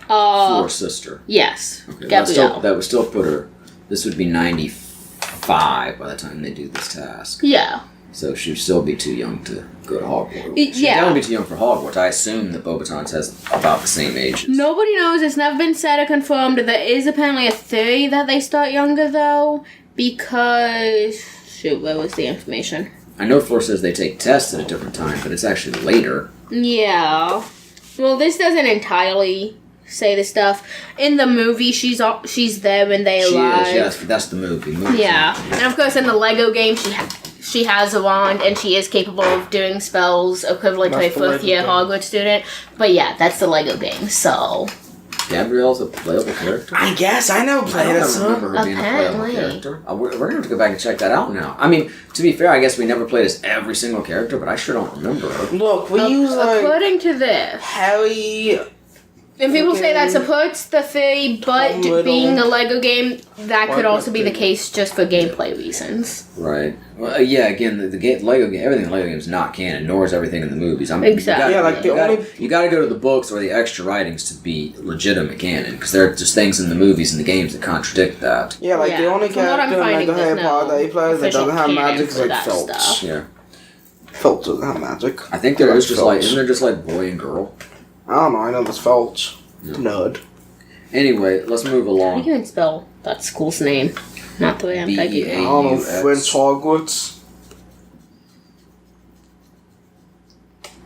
For sister. Yes. Okay, Gabrielle. that would still put her. This would be 95 by the time they do this task. Yeah. So she'd still be too young to go to Hogwarts. She'd Yeah. definitely be too young for Hogwarts. I assume that Beauxbatons has about the same age. Nobody knows. It's never been said or confirmed. There is apparently a theory that they start younger, though, because... Shoot, where was the information? I know Fleur says they take tests at a different time, but it's actually later. Yeah. Well, this doesn't entirely say the stuff. In the movie, she's there when they She arrive. is, yes, but that's the movie. Yeah. And of course, in the Lego game, she has a wand, and she is capable of doing spells equivalent to a That's the Lego fourth-year game. Hogwarts student. But yeah, that's the Lego game, so... Gabrielle's a playable character. I guess I know I play don't this. remember her being a playable Apparently. character. We're going to have to go back and check that out now. I mean, to be fair, I guess we never played as every single character, but I sure don't remember her. Look, we use like According to this... Harry. And people say that supports the theory, but Tom Riddle. being a Lego game, that could Why also be the not? case just for gameplay reasons. Right. Well, yeah. Again, the Lego game, everything in the Lego game is not canon, nor is everything in the movies. Exactly. Yeah, like you got to go to the books or the extra writings to be legitimate canon, because there are just things in the movies and the games that contradict that. Yeah, like the Yeah, only from what I'm character in finding, Lego Harry there's no Potter that he plays that official doesn't have canon magic is for like that Filch. stuff. Yeah. Filch doesn't have magic. I think there is just like, Filch. isn't there just like boy and girl? I don't know. I know there's Filch. Yeah. Nerd. Anyway, let's move How do you along. even spell that school's name? Not the way I'm typing B-E-A. it. I don't know. AUX. French Hogwarts.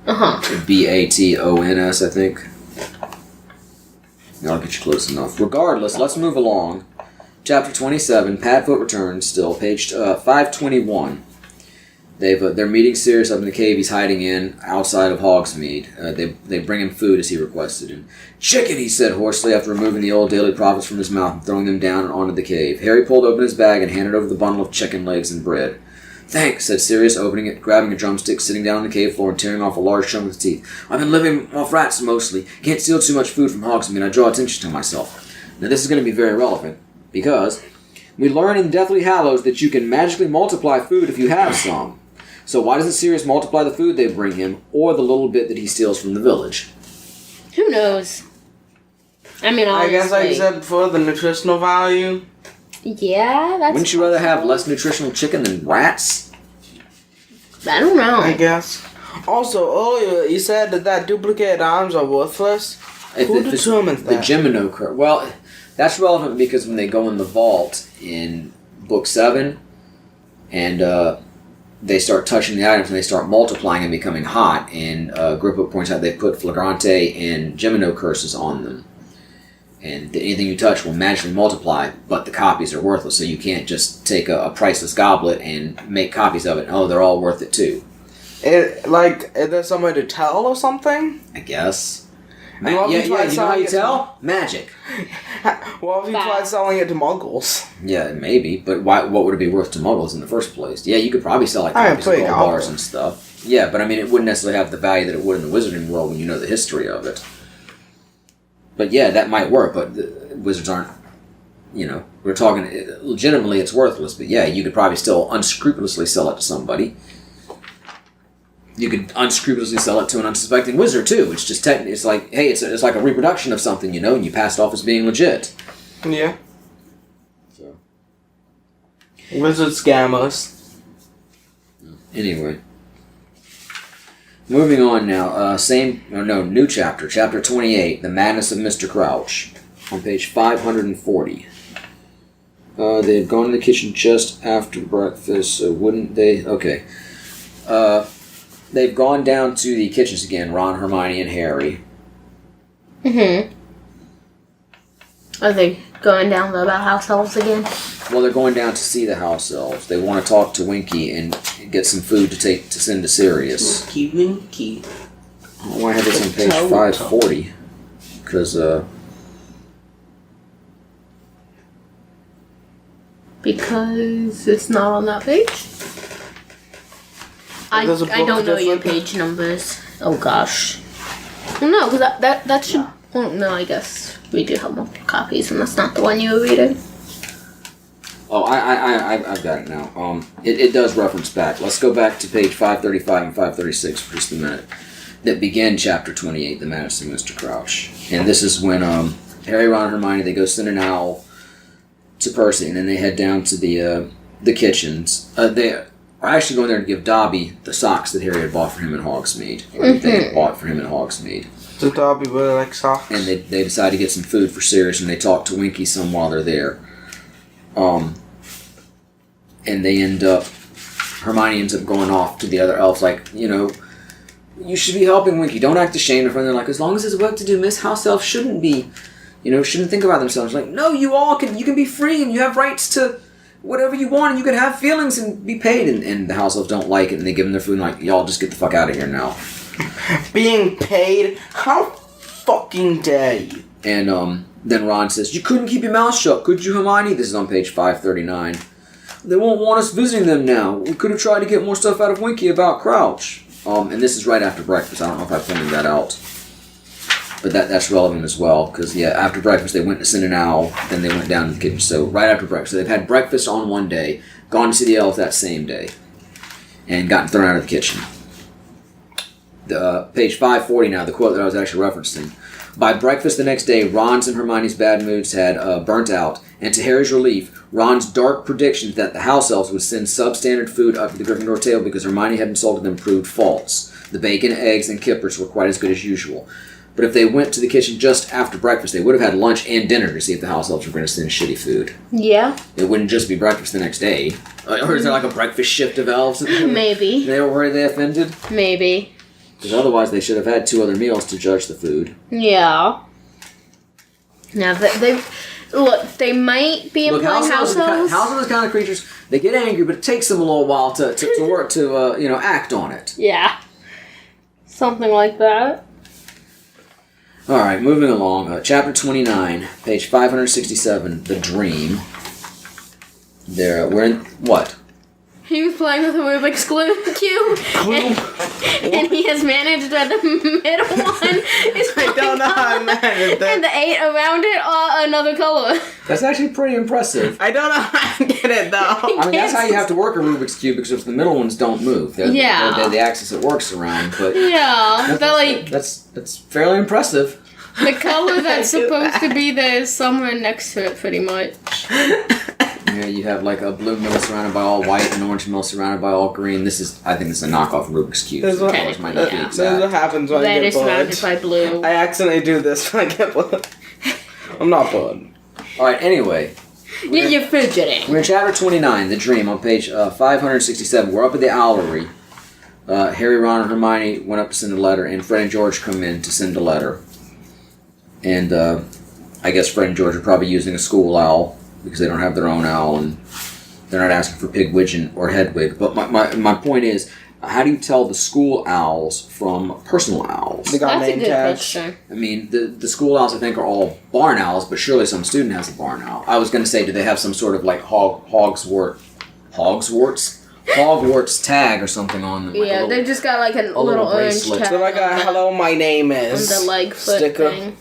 Uh-huh. B-A-T-O-N-S, I think. I'll get you close enough. Regardless, let's move along. Chapter 27, Padfoot returns still, page 521. They're meeting Sirius up in the cave he's hiding in outside of Hogsmeade. They bring him food as he requested. And chicken, he said hoarsely after removing the old daily profits from his mouth and throwing them down and onto the cave. Harry pulled open his bag and handed over the bundle of chicken legs and bread. Thanks, said Sirius, opening it, grabbing a drumstick, sitting down on the cave floor and tearing off a large chunk with his teeth. I've been living off rats mostly. Can't steal too much food from Hogsmeade. I draw attention to myself. Now this is going to be very relevant, because we learn in Deathly Hallows that you can magically multiply food if you have some. So why doesn't Sirius multiply the food they bring him, or the little bit that he steals from the village? Who knows? I mean, I honestly. guess, like you said before, the nutritional value. Yeah, that's... Wouldn't you rather have less nutritional chicken than rats? I don't know. I guess. Also, earlier you said that duplicated arms are worthless. Who determines the that? Gemino curse? Well, that's relevant because when they go in the vault in Book 7, and they start touching the items and they start multiplying and becoming hot, and Griphook points out they put Flagrante and Gemino curses on them. And anything you touch will magically multiply, but the copies are worthless, so you can't just take a priceless goblet and make copies of it. Oh, they're all worth it too. Is there some way to tell or something? I guess. Well, Yeah, if you try you know how you selling it tell? Magic. Well, if you tried selling it to muggles. Yeah, maybe, but what would it be worth to muggles in the first place? Yeah, you could probably sell like I copies of play gold Alpha. bars and stuff. Yeah, but I mean, it wouldn't necessarily have the value that it would in the wizarding world when you know the history of it. But yeah, that might work, but the wizards aren't, we're talking, legitimately it's worthless, but yeah, you could probably still unscrupulously sell it to somebody. You could unscrupulously sell it to an unsuspecting wizard too, which just technically, it's like, hey, it's like a reproduction of something, and you pass it off as being legit. Yeah. So. Wizard scammers. Anyway. Moving on now. New chapter. Chapter 28, The Madness of Mr. Crouch. On page 540. They had gone to the kitchen just after breakfast, so wouldn't they? Okay. They've gone down to the kitchens again, Ron, Hermione, and Harry. Mm-hmm. Are they going down the house elves again? Well, they're going down to see the house elves. They want to talk to Winky and get some food to send to Sirius. Winky. Oh, I have this on page 540. Because it's not on that page? I don't know your page numbers. Oh gosh. Well, no, because that should... Well, no, I guess we do have multiple copies, and that's not the one you were reading. Oh, I've got it now. It does reference back. Let's go back to page 535 and 536 for just a minute. That begin chapter 28, The Madness of Mr. Crouch. And this is when Harry, Ron, and Hermione, they go send an owl to Percy, and then they head down to the kitchens. They are actually going there to give Dobby the socks that Harry had bought for him in Hogsmeade. Or they had bought for him in Hogsmeade. Does Dobby really like socks? And they decide to get some food for Sirius, and they talk to Winky some while they're there. And they end up... Hermione ends up going off to the other elves like, you should be helping Winky. Don't act ashamed of her. And they're like, as long as there's work to do, Miss House Elf shouldn't be... shouldn't think about themselves. Like, no, you can be free and you have rights to whatever you want and you can have feelings and be paid. And the house elves don't like it and they give them their food and like, y'all just get the fuck out of here now. Being paid? How fucking dare you? And then Ron says, you couldn't keep your mouth shut, could you, Hermione? This is on page 539. They won't want us visiting them now. We could have tried to get more stuff out of Winky about Crouch. And this is right after breakfast. I don't know if I pointed that out. But that's relevant as well, because, after breakfast they went to send an owl, then they went down to the kitchen. So, right after breakfast. So, they've had breakfast on one day, gone to see the elves that same day, and gotten thrown out of the kitchen. Page 540 now, the quote that I was actually referencing. By breakfast the next day, Ron's and Hermione's bad moods had burnt out, and to Harry's relief, Ron's dark predictions that the house elves would send substandard food up to the Gryffindor table because Hermione had insulted them proved false. The bacon, eggs, and kippers were quite as good as usual. But if they went to the kitchen just after breakfast, they would have had lunch and dinner to see if the house elves were going to send shitty food. Yeah. It wouldn't just be breakfast the next day. Or is there like a breakfast shift of elves? Maybe. They were worried they offended? Maybe. Because otherwise they should have had 2 other meals to judge the food. Yeah. Now, they might be implying house elves. House elves are the kind of creatures, they get angry, but it takes them a little while to work, to act on it. Yeah. Something like that. Alright, moving along. Chapter 29, page 567, The Dream. We're in... What? He was playing with a Rubik's Cube, and he has managed that the middle one is I don't know how I managed that. and the 8 around it are another color. That's actually pretty impressive. I don't know how I did it, though. I mean, that's how you have to work a Rubik's Cube, because if the middle ones don't move, they're the axis it works around. But yeah, that's fairly impressive. The color that's supposed to be there is somewhere next to it, pretty much. Yeah, you have like a blue middle surrounded by all white, and orange middle surrounded by all green. I think this is a knockoff Rubik's Cube. This is what happens when I get bored. Red is surrounded by blue. I accidentally do this when I get bored. I'm not bored. Alright, anyway. You're fidgeting. We're in chapter 29, The Dream, on page 567. We're up at the Owlery. Harry, Ron, and Hermione went up to send a letter, and Fred and George come in to send a letter. And I guess Fred and George are probably using a school owl, because they don't have their own owl, and they're not asking for Pigwidgeon or Hedwig. But my point is, how do you tell the school owls from personal owls? They got That's a name good tags. question. I mean, the school owls, I think, are all barn owls, but surely some student has a barn owl. I was going to say, do they have some sort of, like, Hogwarts tag or something on them? Like they just got, like, a little orange bracelet. tag. So like a hello, my name is. On the leg foot sticker. thing.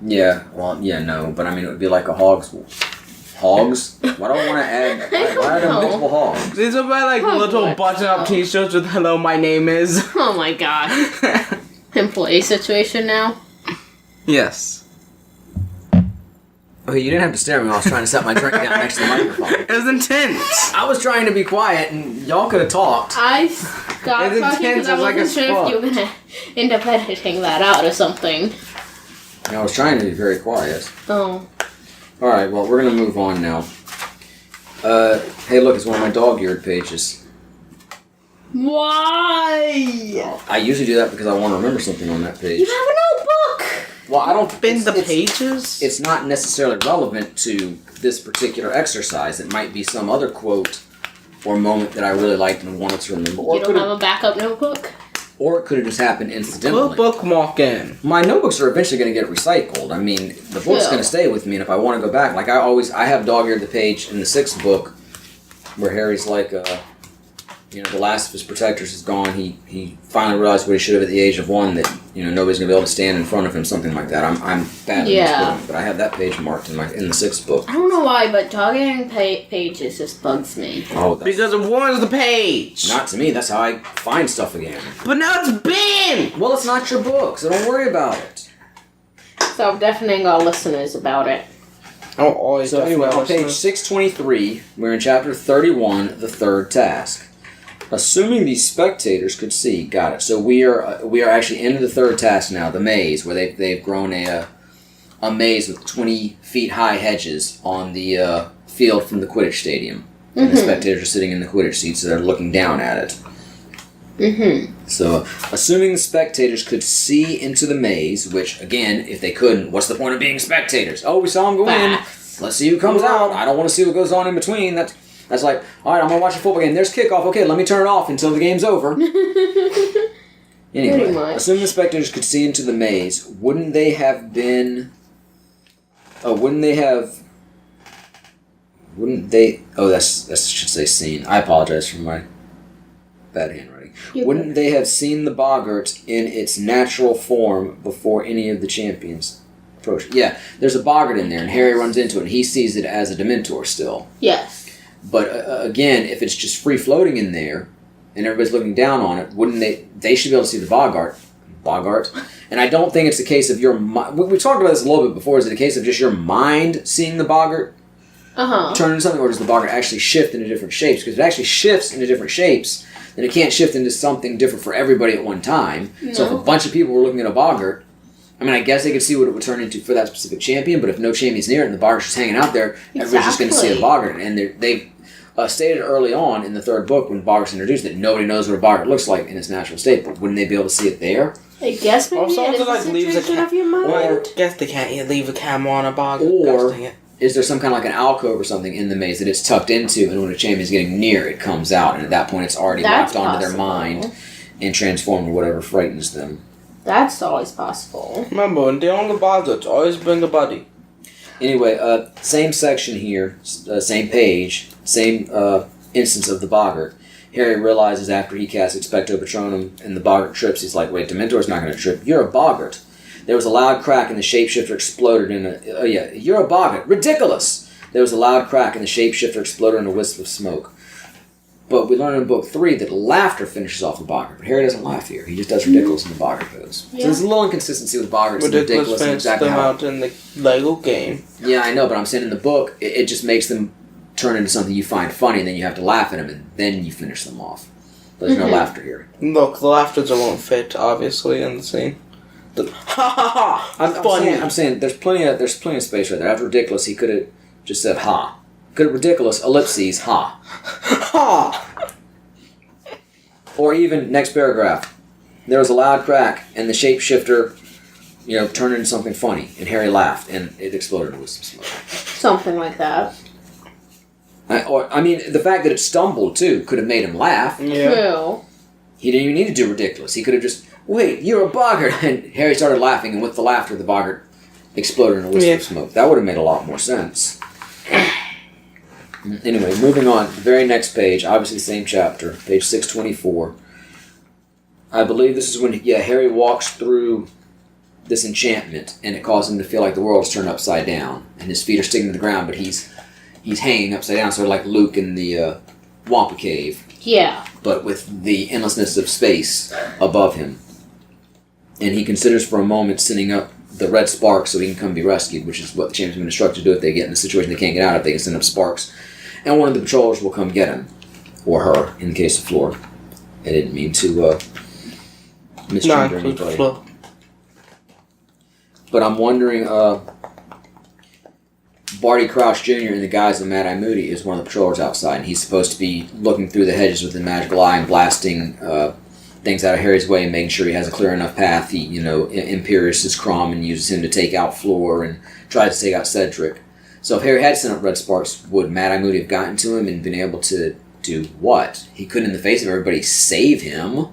Yeah, well, yeah, no, but I mean, it would be like a hogs? Why do I want to add? Why are there multiple hogs? These are my like little button-up T-shirts with "Hello, my name is." Oh my god. Employee situation now. Yes. Okay, you didn't have to stare at me while I was trying to set my drink down next to the microphone. It was intense. I was trying to be quiet, and y'all could have talked. I stopped It's talking intense, because I it's like wasn't a sure if you were going to end up editing that out or something. I was trying to be very quiet. Oh. Alright, well, we're going to move on now. Hey, look, it's one of my dog-eared pages. Why? I usually do that because I want to remember something on that page. You have a notebook! Well, I don't... Bend the it's- pages? It's not necessarily relevant to this particular exercise. It might be some other quote or moment that I really liked and wanted to remember. You don't have a backup notebook? Or it could have just happened incidentally. Put bookmark in. My notebooks are eventually going to get recycled. I mean, the book's Yeah. going to stay with me, and if I want to go back, like I have dog-eared the page in the 6th book where Harry's like, the last of his protectors is gone. He finally realized what he should have at the age of 1, that, nobody's going to be able to stand in front of him, something like that. I'm bad at Yeah. this, but I have that page marked in the 6th book. I don't know why, but dog-earing pages just bugs me. Oh, that's Because it warns the page. not to me. That's how I find stuff again. But now it's banned. Well, it's not your book, so don't worry about it. Stop deafening our listeners about it. Oh, always. So anyway, on page 623, we're in chapter 31, the third task. Assuming the spectators could see, got it. So we are actually into the third task now, the maze, where they've grown a maze with 20 feet high hedges on the field from the Quidditch stadium, and the spectators are sitting in the Quidditch seats, so they're looking down at it. Mm-hmm. So, assuming the spectators could see into the maze, which again, if they couldn't, what's the point of being spectators? Oh, we saw them go in. Let's see who comes out. I don't want to see what goes on in between. That's like, all right, I'm going to watch a football game. There's kickoff. Okay, let me turn it off until the game's over. Pretty Anyway, much. assuming the spectators could see into the maze, wouldn't they have... Oh, that should say seen. I apologize for my bad handwriting. Wouldn't they have seen the boggart in its natural form before any of the champions approached? Yeah, there's a boggart in there, and Harry runs into it, and he sees it as a Dementor still. Yes. But again, if it's just free floating in there, and everybody's looking down on it, wouldn't they should be able to see the boggart. And I don't think it's the case of your mind. We talked about this a little bit before. Is it a case of just your mind seeing the boggart turn into something, or does the boggart actually shift into different shapes? Because if it actually shifts into different shapes, then it can't shift into something different for everybody at one time. No. So if a bunch of people were looking at a boggart, I mean, I guess they could see what it would turn into for that specific champion, but if no champion's near it and the boggart's just hanging out there, everybody's just going to see a boggart. And they've stated early on in the third book when boggart's introduced that nobody knows what a boggart looks like in its natural state, but wouldn't they be able to see it there? I guess maybe Also, it is like a leaves a situation of your mind. Well, I guess they can't leave a camera on a boggart. Or- Gosh, dang it. Is there some kind of like an alcove or something in the maze that it's tucked into, and when a champion's getting near, it comes out, and at that point it's already That's locked onto their possible. mind and transformed to whatever frightens them. That's always possible. Remember, when dealing with boggarts, always bring a buddy. Anyway, same section here, same page, same instance of the boggart. Harry realizes after he casts Expecto Patronum and the boggart trips, he's like, wait, Dementor's not going to trip. You're a boggart. There was a loud crack and the shapeshifter exploded in a... you're a boggart. Ridiculous! There was a loud crack and the shapeshifter exploded in a wisp of smoke. But we learn in book 3 that laughter finishes off the boggart. But Harry doesn't laugh here. He just does ridiculous in the boggart pose. Yeah. So there's a little inconsistency with boggarts and Ridiculous ridiculous and finished exactly them how... out in the Lego game. Yeah, I know, but I'm saying in the book, it just makes them turn into something you find funny, and then you have to laugh at them, and then you finish them off. But there's no laughter here. Look, the laughters won't fit, obviously, in the scene. Ha ha ha! Funny. I'm saying there's plenty of space right there. After ridiculous, he could have just said ha. Could have ridiculous, ellipses, ha. Ha! Or even next paragraph. There was a loud crack, and the shapeshifter, turned into something funny, and Harry laughed, and it exploded with some smoke. Something like that. The fact that it stumbled too could have made him laugh. Yeah. True. He didn't even need to do ridiculous. He could have just, wait, you're a boggart, and Harry started laughing, and with the laughter, the boggart exploded in a wisp of smoke. That would have made a lot more sense. Anyway, moving on. The very next page, obviously the same chapter, page 624. I believe this is when, Harry walks through this enchantment, and it causes him to feel like the world is turned upside down, and his feet are sticking to the ground, but he's hanging upside down, sort of like Luke in the Wampa Cave, Yeah. but with the endlessness of space above him. And he considers for a moment sitting up the red sparks so he can come be rescued, which is what the champion's been instructed to do if they get in a situation they can't get out of. They can send up sparks, and one of the patrollers will come get him, or her, in the case of Floor. I didn't mean to misgender anybody. But I'm wondering, Barty Crouch Jr. in the guise of Mad-Eye Moody is one of the patrollers outside, and he's supposed to be looking through the hedges with the magical eye and blasting things out of Harry's way and making sure he has a clear enough path. He, imperiuses Crom and uses him to take out Floor and tries to take out Cedric. So if Harry had sent up red sparks, would Mad-Eye Moody have gotten to him and been able to do what? He couldn't, in the face of everybody, save him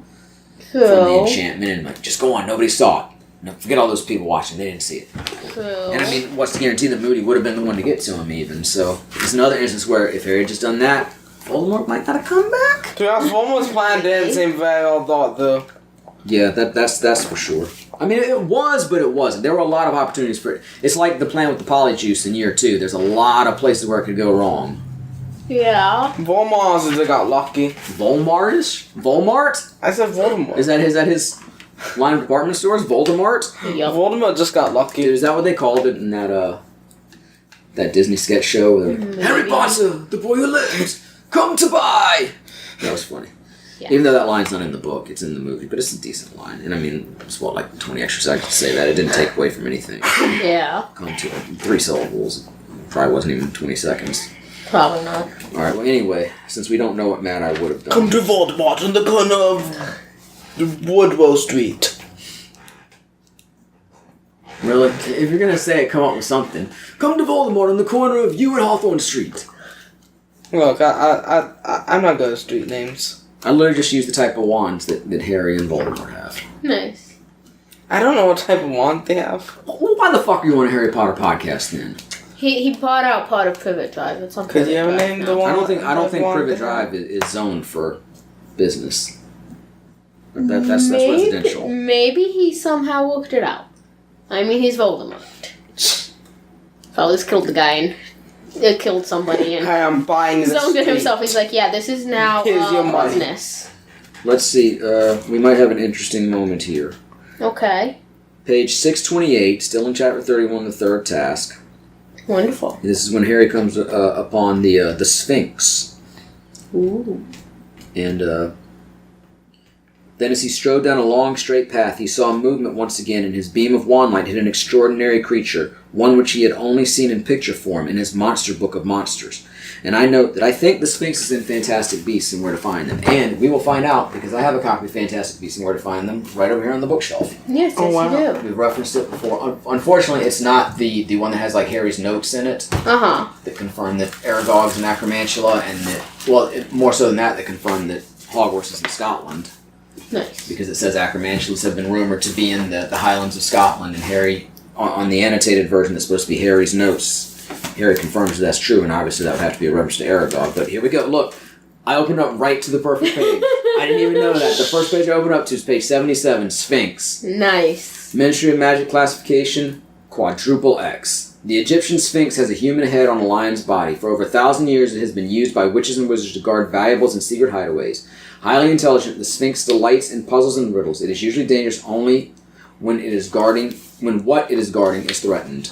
from the enchantment and just go on, nobody saw it. No, forget all those people watching, they didn't see it. And I mean, what's the guarantee that Moody would have been the one to get to him even? So it's another instance where if Harry had just done that, Voldemort might not have come back. To us, Voldemort's plan didn't seem very well thought though. Yeah, that's for sure. I mean, it was, but it wasn't. There were a lot of opportunities for it. It's like the plan with the Polyjuice in year 2. There's a lot of places where it could go wrong. Yeah. Voldemort got lucky. Volmart? I said Voldemort. Is that his line of department stores? Voldemort? Yep. Voldemort just got lucky. Is that what they called it in that Disney sketch show? Where Harry Potter, the boy who lives, come to buy! That was funny. Yeah. Even though that line's not in the book, it's in the movie, but it's a decent line. And I mean, it's 20 extra seconds to say that. It didn't take away from anything. Yeah. Come to 3 syllables. Probably wasn't even 20 seconds. Probably not. Alright, well anyway, since we don't know what Mad-Eye would have done. Come to Voldemort on the corner of Woodrow Street. Really? If you're gonna say it, come up with something. Come to Voldemort on the corner of you and Hawthorne Street. Look, I'm not good at street names. I literally just used the type of wands that Harry and Voldemort have. Nice. I don't know what type of wand they have. Well, why the fuck are you on a Harry Potter podcast then? He bought out part of Privet Drive. It's on Could Privet you ever Drive name now. the one? I don't think Privet Drive is zoned for business. That's residential. Maybe he somehow worked it out. I mean, he's Voldemort. Probably just killed the guy and killed somebody and I am buying this. zoned it himself. He's like, yeah, this is now Here's your money. business. Let's see. We might have an interesting moment here. Okay. Page 628, still in chapter 31, the third task. Wonderful. This is when Harry comes upon the Sphinx. Ooh. And then as he strode down a long, straight path, he saw movement once again, and his beam of wand light hit an extraordinary creature, one which he had only seen in picture form in his monster book of monsters. And I note that I think the Sphinx is in Fantastic Beasts and Where to Find Them. And we will find out, because I have a copy of Fantastic Beasts and Where to Find Them right over here on the bookshelf. Yes, Oh, wow. you do. We've referenced it before. Unfortunately, it's not the one that has like Harry's notes in it Uh-huh. that confirm that Aragog's in Acromantula, and that, more so than that confirm that Hogwarts is in Scotland. Nice. Because it says Acromantulas have been rumored to be in the Highlands of Scotland, and Harry, on the annotated version that's supposed to be Harry's notes, Harry confirms that's true, and obviously that would have to be a reference to Aragog. But here we go. Look, I opened up right to the perfect page. I didn't even know that. The first page I opened up to is page 77, Sphinx. Nice. Ministry of Magic classification, quadruple X. The Egyptian Sphinx has a human head on a lion's body. For over 1,000 years, it has been used by witches and wizards to guard valuables in secret hideaways. Highly intelligent, the Sphinx delights in puzzles and riddles. It is usually dangerous only when what it is guarding is threatened.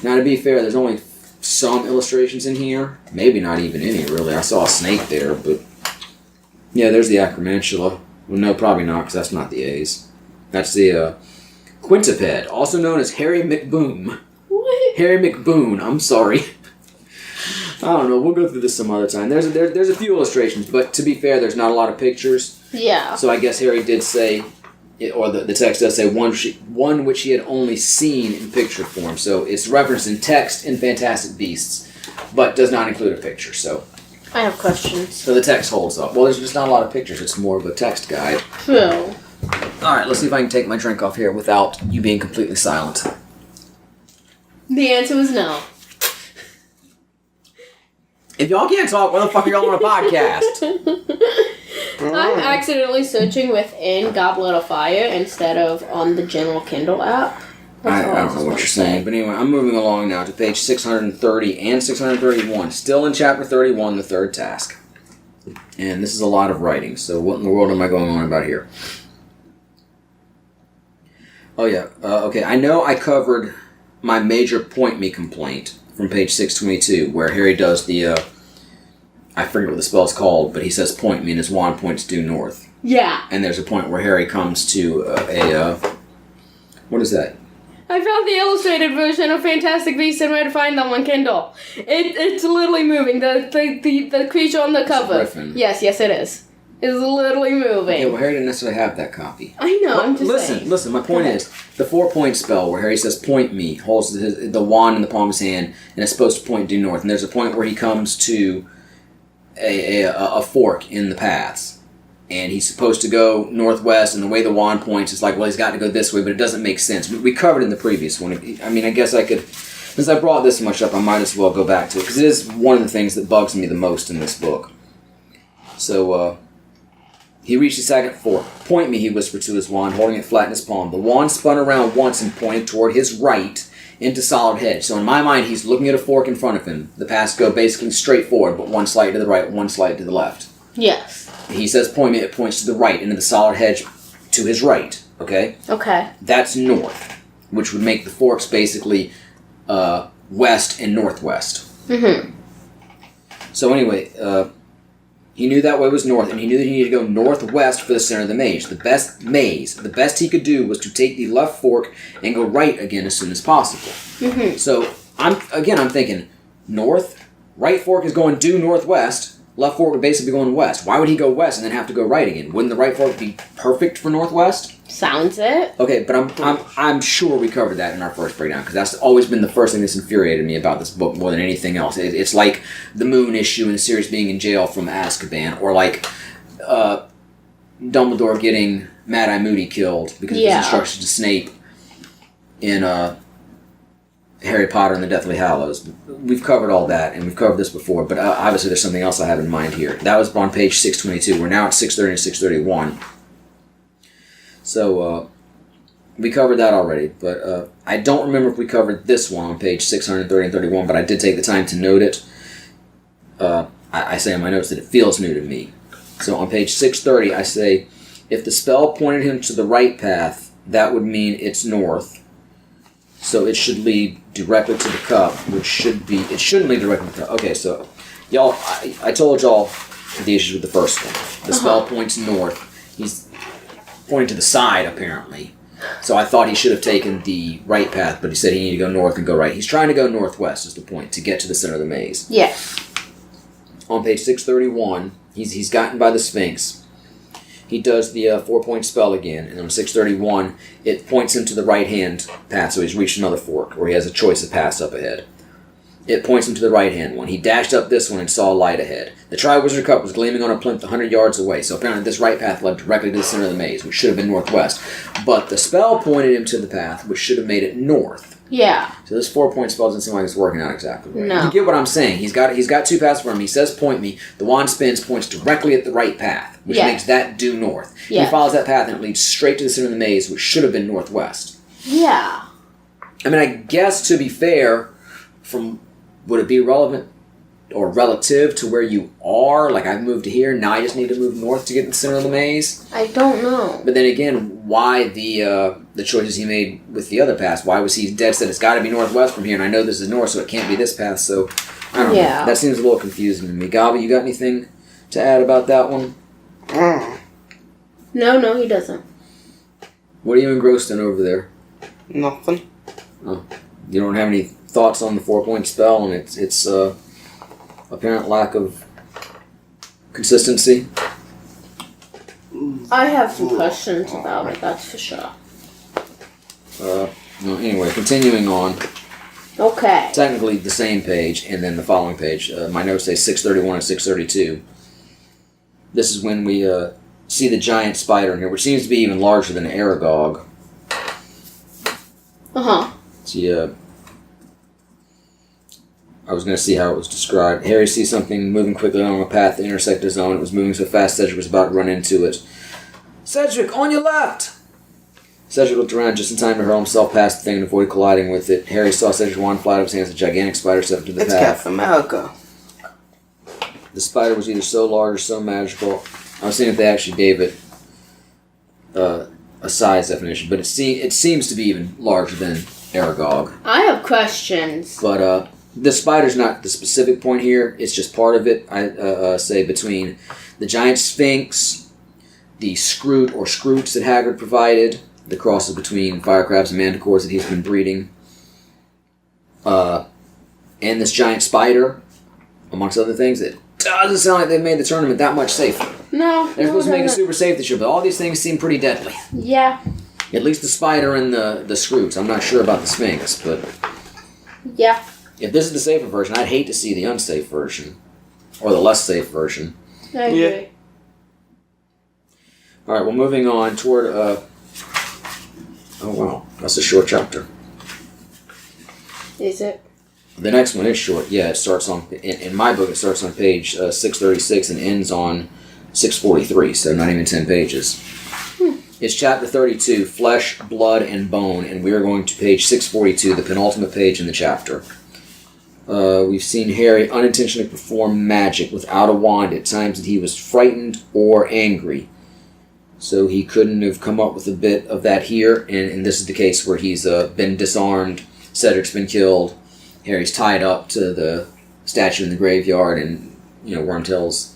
Now, to be fair, there's only some illustrations in here. Maybe not even any, really. I saw a snake there, but... Yeah, there's the Acromantula. Well, no, probably not, because that's not the A's. That's the quintuped, also known as Harry McBoom. What? Harry McBoon, I'm sorry. I don't know, we'll go through this some other time. There's a few illustrations, but to be fair, there's not a lot of pictures. Yeah. So I guess Harry did say, or the text does say, one which he had only seen in picture form. So it's referenced in text in Fantastic Beasts, but does not include a picture. So I have questions. So the text holds up. Well, there's just not a lot of pictures. It's more of a text guide. True. Alright, let's see if I can take my drink off here without you being completely silent. The answer was no. If y'all can't talk, why the fuck are y'all on a podcast? I'm accidentally searching within Goblet of Fire instead of on the general Kindle app. I don't know what you're saying, but anyway, I'm moving along now to page 630 and 631. Still in chapter 31, the third task. And this is a lot of writing, so what in the world am I going on about here? Oh, yeah. Okay, I know I covered my major point me complaint from page 622, where Harry does the, I forget what the spell's called, but he says point me and his wand points due north. Yeah. And there's a point where Harry comes to what is that? I found the illustrated version of Fantastic Beasts and Where to Find Them on Kindle. It's literally moving. The creature on the cover. Griffin. Yes, it is. It's literally moving. Yeah, well, Harry didn't necessarily have that copy. I know, I'm just saying. Listen, my point is, the 4-point spell where Harry says, point me, holds the wand in the palm of his hand, and it's supposed to point due north. And there's a point where he comes to a fork in the paths. And he's supposed to go northwest, and the way the wand points is like, well, he's got to go this way, but it doesn't make sense. We covered it in the previous one. I mean, I guess I could, since I brought this much up, I might as well go back to it, because it is one of the things that bugs me the most in this book. So, he reached the second fork. Point me, he whispered to his wand, holding it flat in his palm. The wand spun around once and pointed toward his right into solid hedge. So in my mind, he's looking at a fork in front of him. The paths go basically straight forward, but one slight to the right, one slight to the left. Yes. He says point me, it points to the right, into the solid hedge to his right. Okay? Okay. That's north, which would make the forks basically west and northwest. Mm-hmm. So anyway, he knew that way was north, and he knew that he needed to go northwest for the center of the maze. The best he could do was to take the left fork and go right again as soon as possible. Mm-hmm. So, I'm thinking, north, right fork is going due northwest, left fork would basically be going west. Why would he go west and then have to go right again? Wouldn't the right fork be perfect for northwest? Sounds it. Okay, but I'm sure we covered that in our first breakdown, because that's always been the first thing that's infuriated me about this book more than anything else. It's like the Moon issue and Sirius being in jail from Azkaban, or like Dumbledore getting Mad-Eye Moody killed because of his instructions to Snape in Harry Potter and the Deathly Hallows. We've covered all that, and we've covered this before, but obviously there's something else I have in mind here. That was on page 622. We're now at 630 and 631. So, we covered that already, but I don't remember if we covered this one on page 630 and 31, but I did take the time to note it. I say in my notes that it feels new to me. So on page 630, I say, if the spell pointed him to the right path, that would mean it's north. So it should lead directly to the cup, which it shouldn't lead directly to the cup. Okay, so, y'all, I told y'all the issues with the first one. The spell points north. He's pointing to the side, apparently. So I thought he should have taken the right path, but he said he needed to go north and go right. He's trying to go northwest, is the point, to get to the center of the maze. Yes. On page 631, he's gotten by the Sphinx. He does the 4-point spell again, and on 631, it points him to the right-hand path, so he's reached another fork, where he has a choice of paths up ahead. It points him to the right-hand one. He dashed up this one and saw a light ahead. The Triwizard Cup was gleaming on a plinth 100 yards away, so apparently this right path led directly to the center of the maze, which should have been northwest. But the spell pointed him to the path, which should have made it north. Yeah. So this 4-point spell doesn't seem like it's working out exactly right. No. You get what I'm saying. He's got 2 paths for him. He says point me. The wand spins, points directly at the right path, which makes that due north. Yeah. He follows that path and it leads straight to the center of the maze, which should have been northwest. Yeah. I mean, I guess to be fair, would it be relevant or relative to where you are? Like, I've moved to here, now I just need to move north to get to the center of the maze? I don't know. But then again, why the choices he made with the other paths? Why was he dead set? It's got to be northwest from here, and I know this is north, so it can't be this path, so I don't know. That seems a little confusing to me. Gabi, you got anything to add about that one? No, he doesn't. What are you engrossed in over there? Nothing. Oh, you don't have any thoughts on the 4-point spell and its apparent lack of consistency? I have some questions about it, that's for sure. Anyway, continuing on. Okay. Technically the same page, and then the following page. My notes say 631 and 632. This is when we see the giant spider in here, which seems to be even larger than Aragog. See, I was going to see how it was described. Harry sees something moving quickly along a path that intersected his own. It was moving so fast Cedric was about to run into it. Cedric, on your left! Cedric looked around just in time to hurl himself past the thing and avoid colliding with it. Harry saw Cedric wand fly out of his hands. A gigantic spider stepped into the It's path. Captain America. The spider was either so large or so magical. I was seeing if they actually gave it a size definition, but it seems to be even larger than Aragog. I have questions. But the spider's not the specific point here. It's just part of it. I say between the giant sphinx, the scroot or scroots that Haggard provided, the crosses between fire crabs and manticores that he's been breeding, and this giant spider, amongst other things, it doesn't sound like they've made the tournament that much safer. No. They're supposed to make it super safe this year, but all these things seem pretty deadly. Yeah. At least the spider and the scroots. I'm not sure about the sphinx, but Yeah. if this is the safer version, I'd hate to see the unsafe version. Or the less safe version. I agree. Yeah. Alright, well, moving on toward, oh wow, that's a short chapter. Is it? The next one is short, yeah, it starts on, in my book, it starts on page 636 and ends on 643, so not even 10 pages. It's chapter 32, Flesh, Blood, and Bone, and we are going to page 642, the penultimate page in the chapter. We've seen Harry unintentionally perform magic without a wand at times that he was frightened or angry. So he couldn't have come up with a bit of that here, and this is the case where he's been disarmed, Cedric's been killed, Harry's tied up to the statue in the graveyard, and, Wormtail's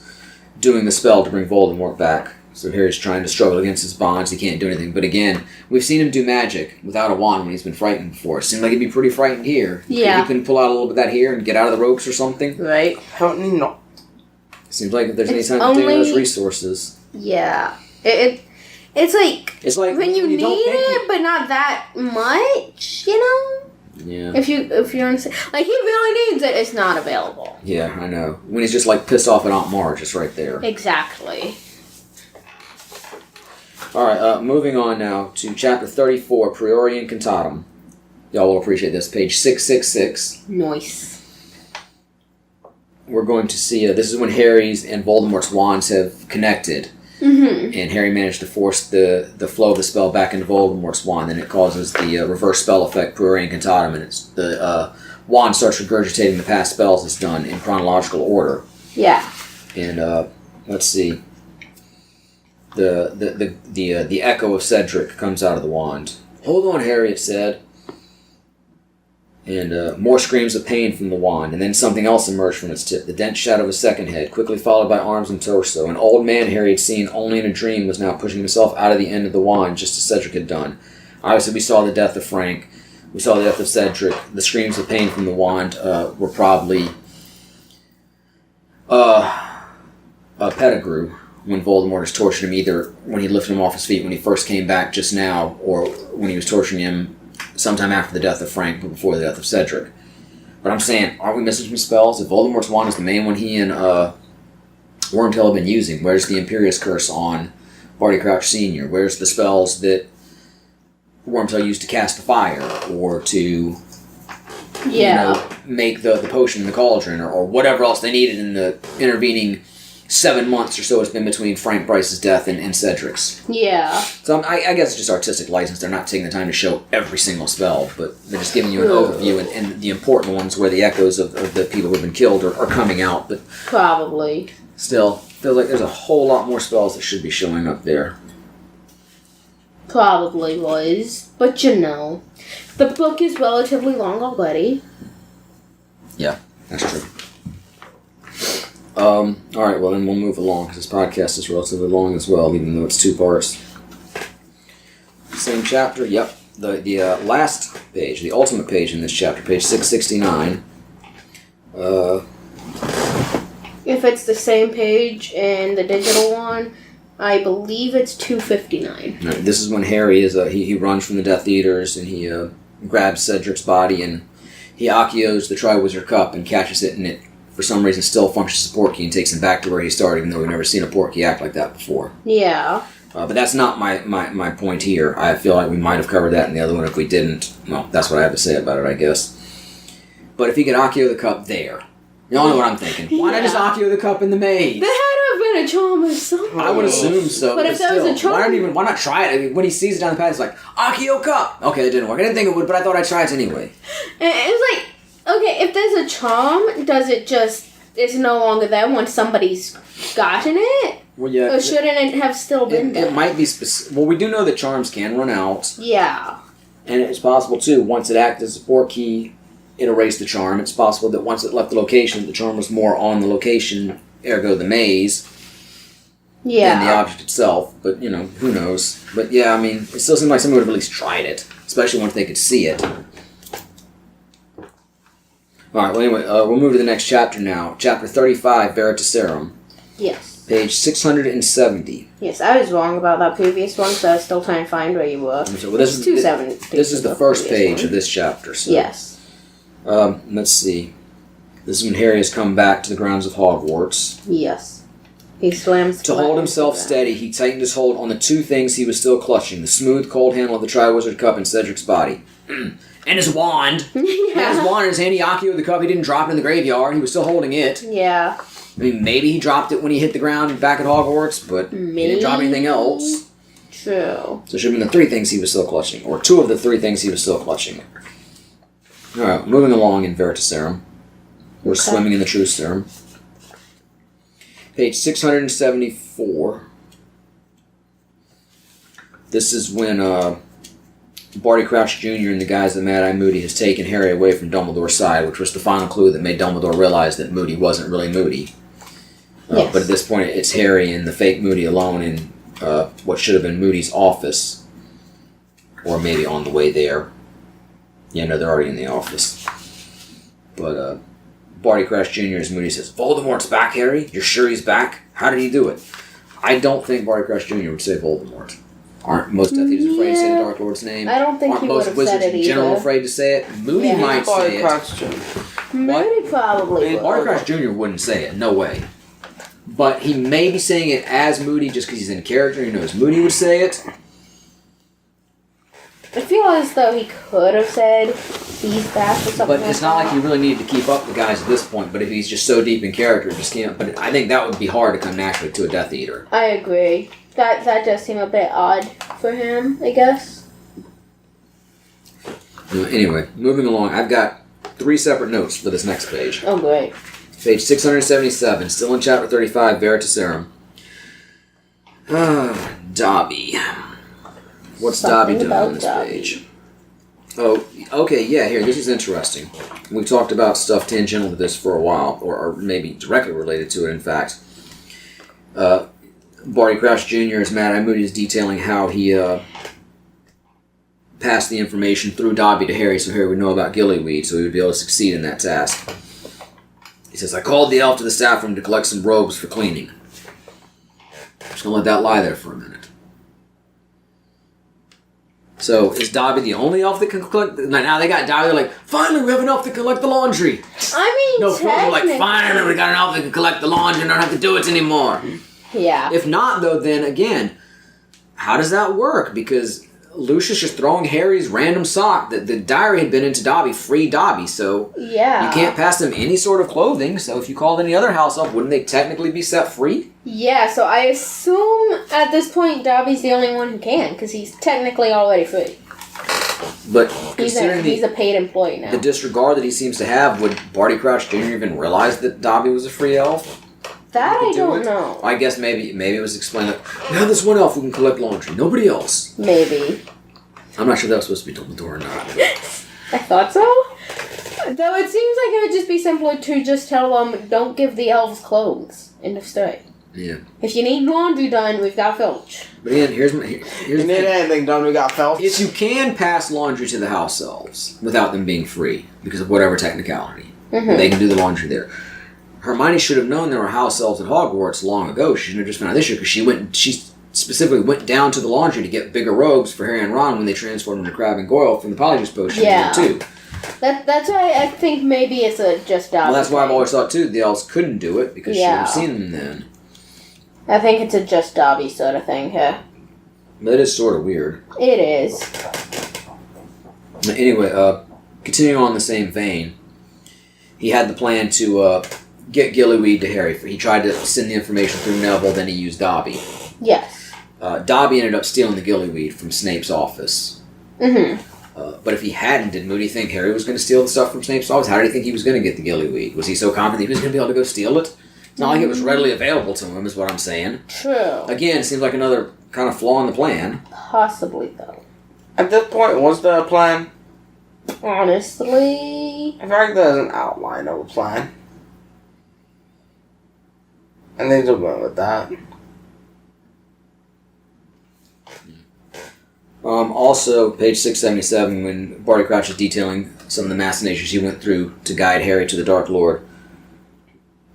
doing the spell to bring Voldemort back. So Harry's trying to struggle against his bonds, he can't do anything. But again, we've seen him do magic without a wand when he's been frightened before. It seemed like he'd be pretty frightened here. Yeah. He can pull out a little bit of that here and get out of the ropes or something. Right. Apparently not. Seems like if there's any It's time to take only- those resources. Yeah. It's like It's like when you don't need think it, but not that much, Yeah. If you're like he really needs it, it's not available. Yeah, I know. When he's just like pissed off at Aunt Marge, it's right there. Exactly. Alright, moving on now to chapter 34, Priori Incantatem. Y'all will appreciate this. Page 666. Nice. We're going to see, this is when Harry's and Voldemort's wands have connected. Mm-hmm. And Harry managed to force the flow of the spell back into Voldemort's wand, and it causes the reverse spell effect, Priori Incantatem, and the wand starts regurgitating the past spells it's done in chronological order. Yeah. And let's see, the echo of Cedric comes out of the wand. "Hold on, Harry," it said. And more screams of pain from the wand, and then something else emerged from its tip, the dense shadow of a second head, quickly followed by arms and torso. An old man Harry had seen only in a dream was now pushing himself out of the end of the wand, just as Cedric had done. Obviously, we saw the death of Frank. We saw the death of Cedric. The screams of pain from the wand were probably Pettigrew, when Voldemort has tortured him, either when he lifted him off his feet when he first came back just now, or when he was torturing him sometime after the death of Frank, but before the death of Cedric. But I'm saying, aren't we missing some spells? If Voldemort's wand is the main one he and Wormtail have been using, where's the Imperious Curse on Barty Crouch Sr.? Where's the spells that Wormtail used to cast the fire, or to make the potion in the cauldron, or whatever else they needed in the intervening 7 months or so it's been between Frank Bryce's death and Cedric's. Yeah. So I guess it's just artistic license. They're not taking the time to show every single spell, but they're just giving you an overview, and the important ones where the echoes of the people who have been killed are coming out. But Probably. still, feels like there's a whole lot more spells that should be showing up there. Probably was. But the book is relatively long already. Yeah, that's true. Alright, well then we'll move along, because this podcast is relatively long as well, even though it's 2 parts. Same chapter, yep. The last page, the ultimate page in this chapter, page 669. If it's the same page in the digital one, I believe it's 259. Right, this is when Harry is he runs from the Death Eaters, and he grabs Cedric's body, and he ACCIOs the Triwizard Cup and catches it, and it for some reason still functions as a Portkey and takes him back to where he started, even though we've never seen a Portkey act like that before. Yeah. But that's not my point here. I feel like we might have covered that in the other one. If we didn't, well, that's what I have to say about it, I guess. But if he could ACCIO the cup there, you all know what I'm thinking. Why not just ACCIO the cup in the maze? There had to have been a charm or something. I would assume so. But if there was a charm... Why not try it? I mean, when he sees it down the path, he's like, ACCIO cup! Okay, it didn't work. I didn't think it would, but I thought I'd try it anyway. It was like, okay, if there's a charm, does it just... It's no longer there once somebody's gotten it? Well, yeah. Or shouldn't it have still been there? It might be specific. Well, we do know that charms can run out. Yeah. And it's possible, too, once it acted as a support key, it erased the charm. It's possible that once it left the location, the charm was more on the location, ergo the maze, than the object itself. But, who knows. But, yeah, I mean, it still seems like someone would have at least tried it, especially once they could see it. Alright, well, anyway, we'll move to the next chapter now. Chapter 35, Veritaserum. Yes. Page 670. Yes, I was wrong about that previous one, so I was still trying to find where you were. So, well, this is 270. This is the first page of this chapter. So. Yes. Let's see. This is when Harry has come back to the grounds of Hogwarts. Yes. He slams To hold himself steady, he tightened his hold on the two things he was still clutching: the smooth, cold handle of the Triwizard Cup in Cedric's body. And his wand. Yeah. He had his wand in his hand. He ACCIO'd the cup. He didn't drop it in the graveyard. He was still holding it. Yeah. I mean, maybe he dropped it when he hit the ground back at Hogwarts, but he didn't drop anything else. True. So it should have been the three things he was still clutching, or two of the three things he was still clutching. Alright, moving along in Veritaserum. We're swimming in the Truth Serum. Page 674. This is when Barty Crouch Jr. and the guys at Mad-Eye Moody has taken Harry away from Dumbledore's side, which was the final clue that made Dumbledore realize that Moody wasn't really Moody. Yes. But at this point, it's Harry and the fake Moody alone in what should have been Moody's office. Or maybe on the way there. Yeah, no, they're already in the office. But Barty Crouch Jr. as Moody says, "Voldemort's back, Harry? You're sure he's back? How did he do it?" I don't think Barty Crouch Jr. would say Voldemort. Aren't most Death Eaters afraid to say the Dark Lord's name? I don't think Aren't he would most have wizards said it in general either. afraid to say it? Moody might say it. Moody probably would. Barty Crouch Jr. wouldn't say it. No way. But he may be saying it as Moody just because he's in character. He knows Moody would say it. I feel as though he could have said he's back or something. But it's not like he really needed to keep up the guys at this point. But if he's just so deep in character, it just can't. But I think that would be hard to come naturally to a Death Eater. I agree. That does seem a bit odd for him, I guess. Anyway, moving along. I've got 3 separate notes for this next page. Oh, great. Page 677, still in chapter 35, Veritaserum. Dobby. What's Something Dobby doing about on this Dobby. page? Oh, okay, yeah, here, this is interesting. We've talked about stuff tangential to this for a while, or maybe directly related to it, in fact. Barty Crouch Jr. as Mad-Eye Moody is detailing how he passed the information through Dobby to Harry so Harry would know about Gillyweed, so he would be able to succeed in that task. He says, "I called the elf to the staff room to collect some robes for cleaning." Just gonna let that lie there for a minute. So, is Dobby the only elf that can collect... Now they got Dobby, they're like, "Finally, we have an elf that can collect the laundry." I mean, No, they're like, technically... "Finally, we got an elf that can collect the laundry and don't have to do it anymore." Yeah. If not, though, then again, how does that work? Because Lucius just throwing Harry's random sock, the diary had been into Dobby, free Dobby, so Yeah. you can't pass them any sort of clothing, so if you called any other house elf, wouldn't they technically be set free? Yeah, so I assume at this point Dobby's the only one who can, because he's technically already free. But He's considering a paid employee now. the disregard that he seems to have, would Barty Crouch Jr. even realize that Dobby was a free elf? That I Do don't it? know. I guess maybe it was explained like, "We have this one elf who can collect laundry, nobody else." Maybe. I'm not sure that was supposed to be Dumbledore or not. I thought so. Though it seems like it would just be simpler to just tell them, don't give the elves clothes. End of story. Yeah. If you need laundry done, we've got Filch. But again, here's the You thing. need anything done, we got Phelps. Is you can pass laundry to the house elves without them being free because of whatever technicality. Mm-hmm. They can do the laundry there. Hermione should have known there were house elves at Hogwarts long ago. She shouldn't have just found out this year because she specifically went down to the laundry to get bigger robes for Harry and Ron when they transformed into Crabbe and Goyle from the Polyjuice Potion Yeah. too. That's why I think maybe it's a just Dobby Well, that's why I've thing. always thought too the elves couldn't do it because she would have seen them then. I think it's a just Dobby sort of thing here. But it is sort of weird. It is. Anyway, continuing on the same vein, he had the plan to get Gillyweed to Harry. He tried to send the information through Neville, then he used Dobby. Yes. Dobby ended up stealing the Gillyweed from Snape's office. Mm-hmm. But if he hadn't, did Moody think Harry was going to steal the stuff from Snape's office? How did he think he was going to get the Gillyweed? Was he so confident he was going to be able to go steal it? not like it was readily available to him, is what I'm saying. True. Again, it seems like another kind of flaw in the plan. Possibly, though. At this point, what's the plan? Honestly... I feel like there's an outline of a plan. And they just went with that. Also, page 677, when Barty Crouch is detailing some of the machinations he went through to guide Harry to the Dark Lord,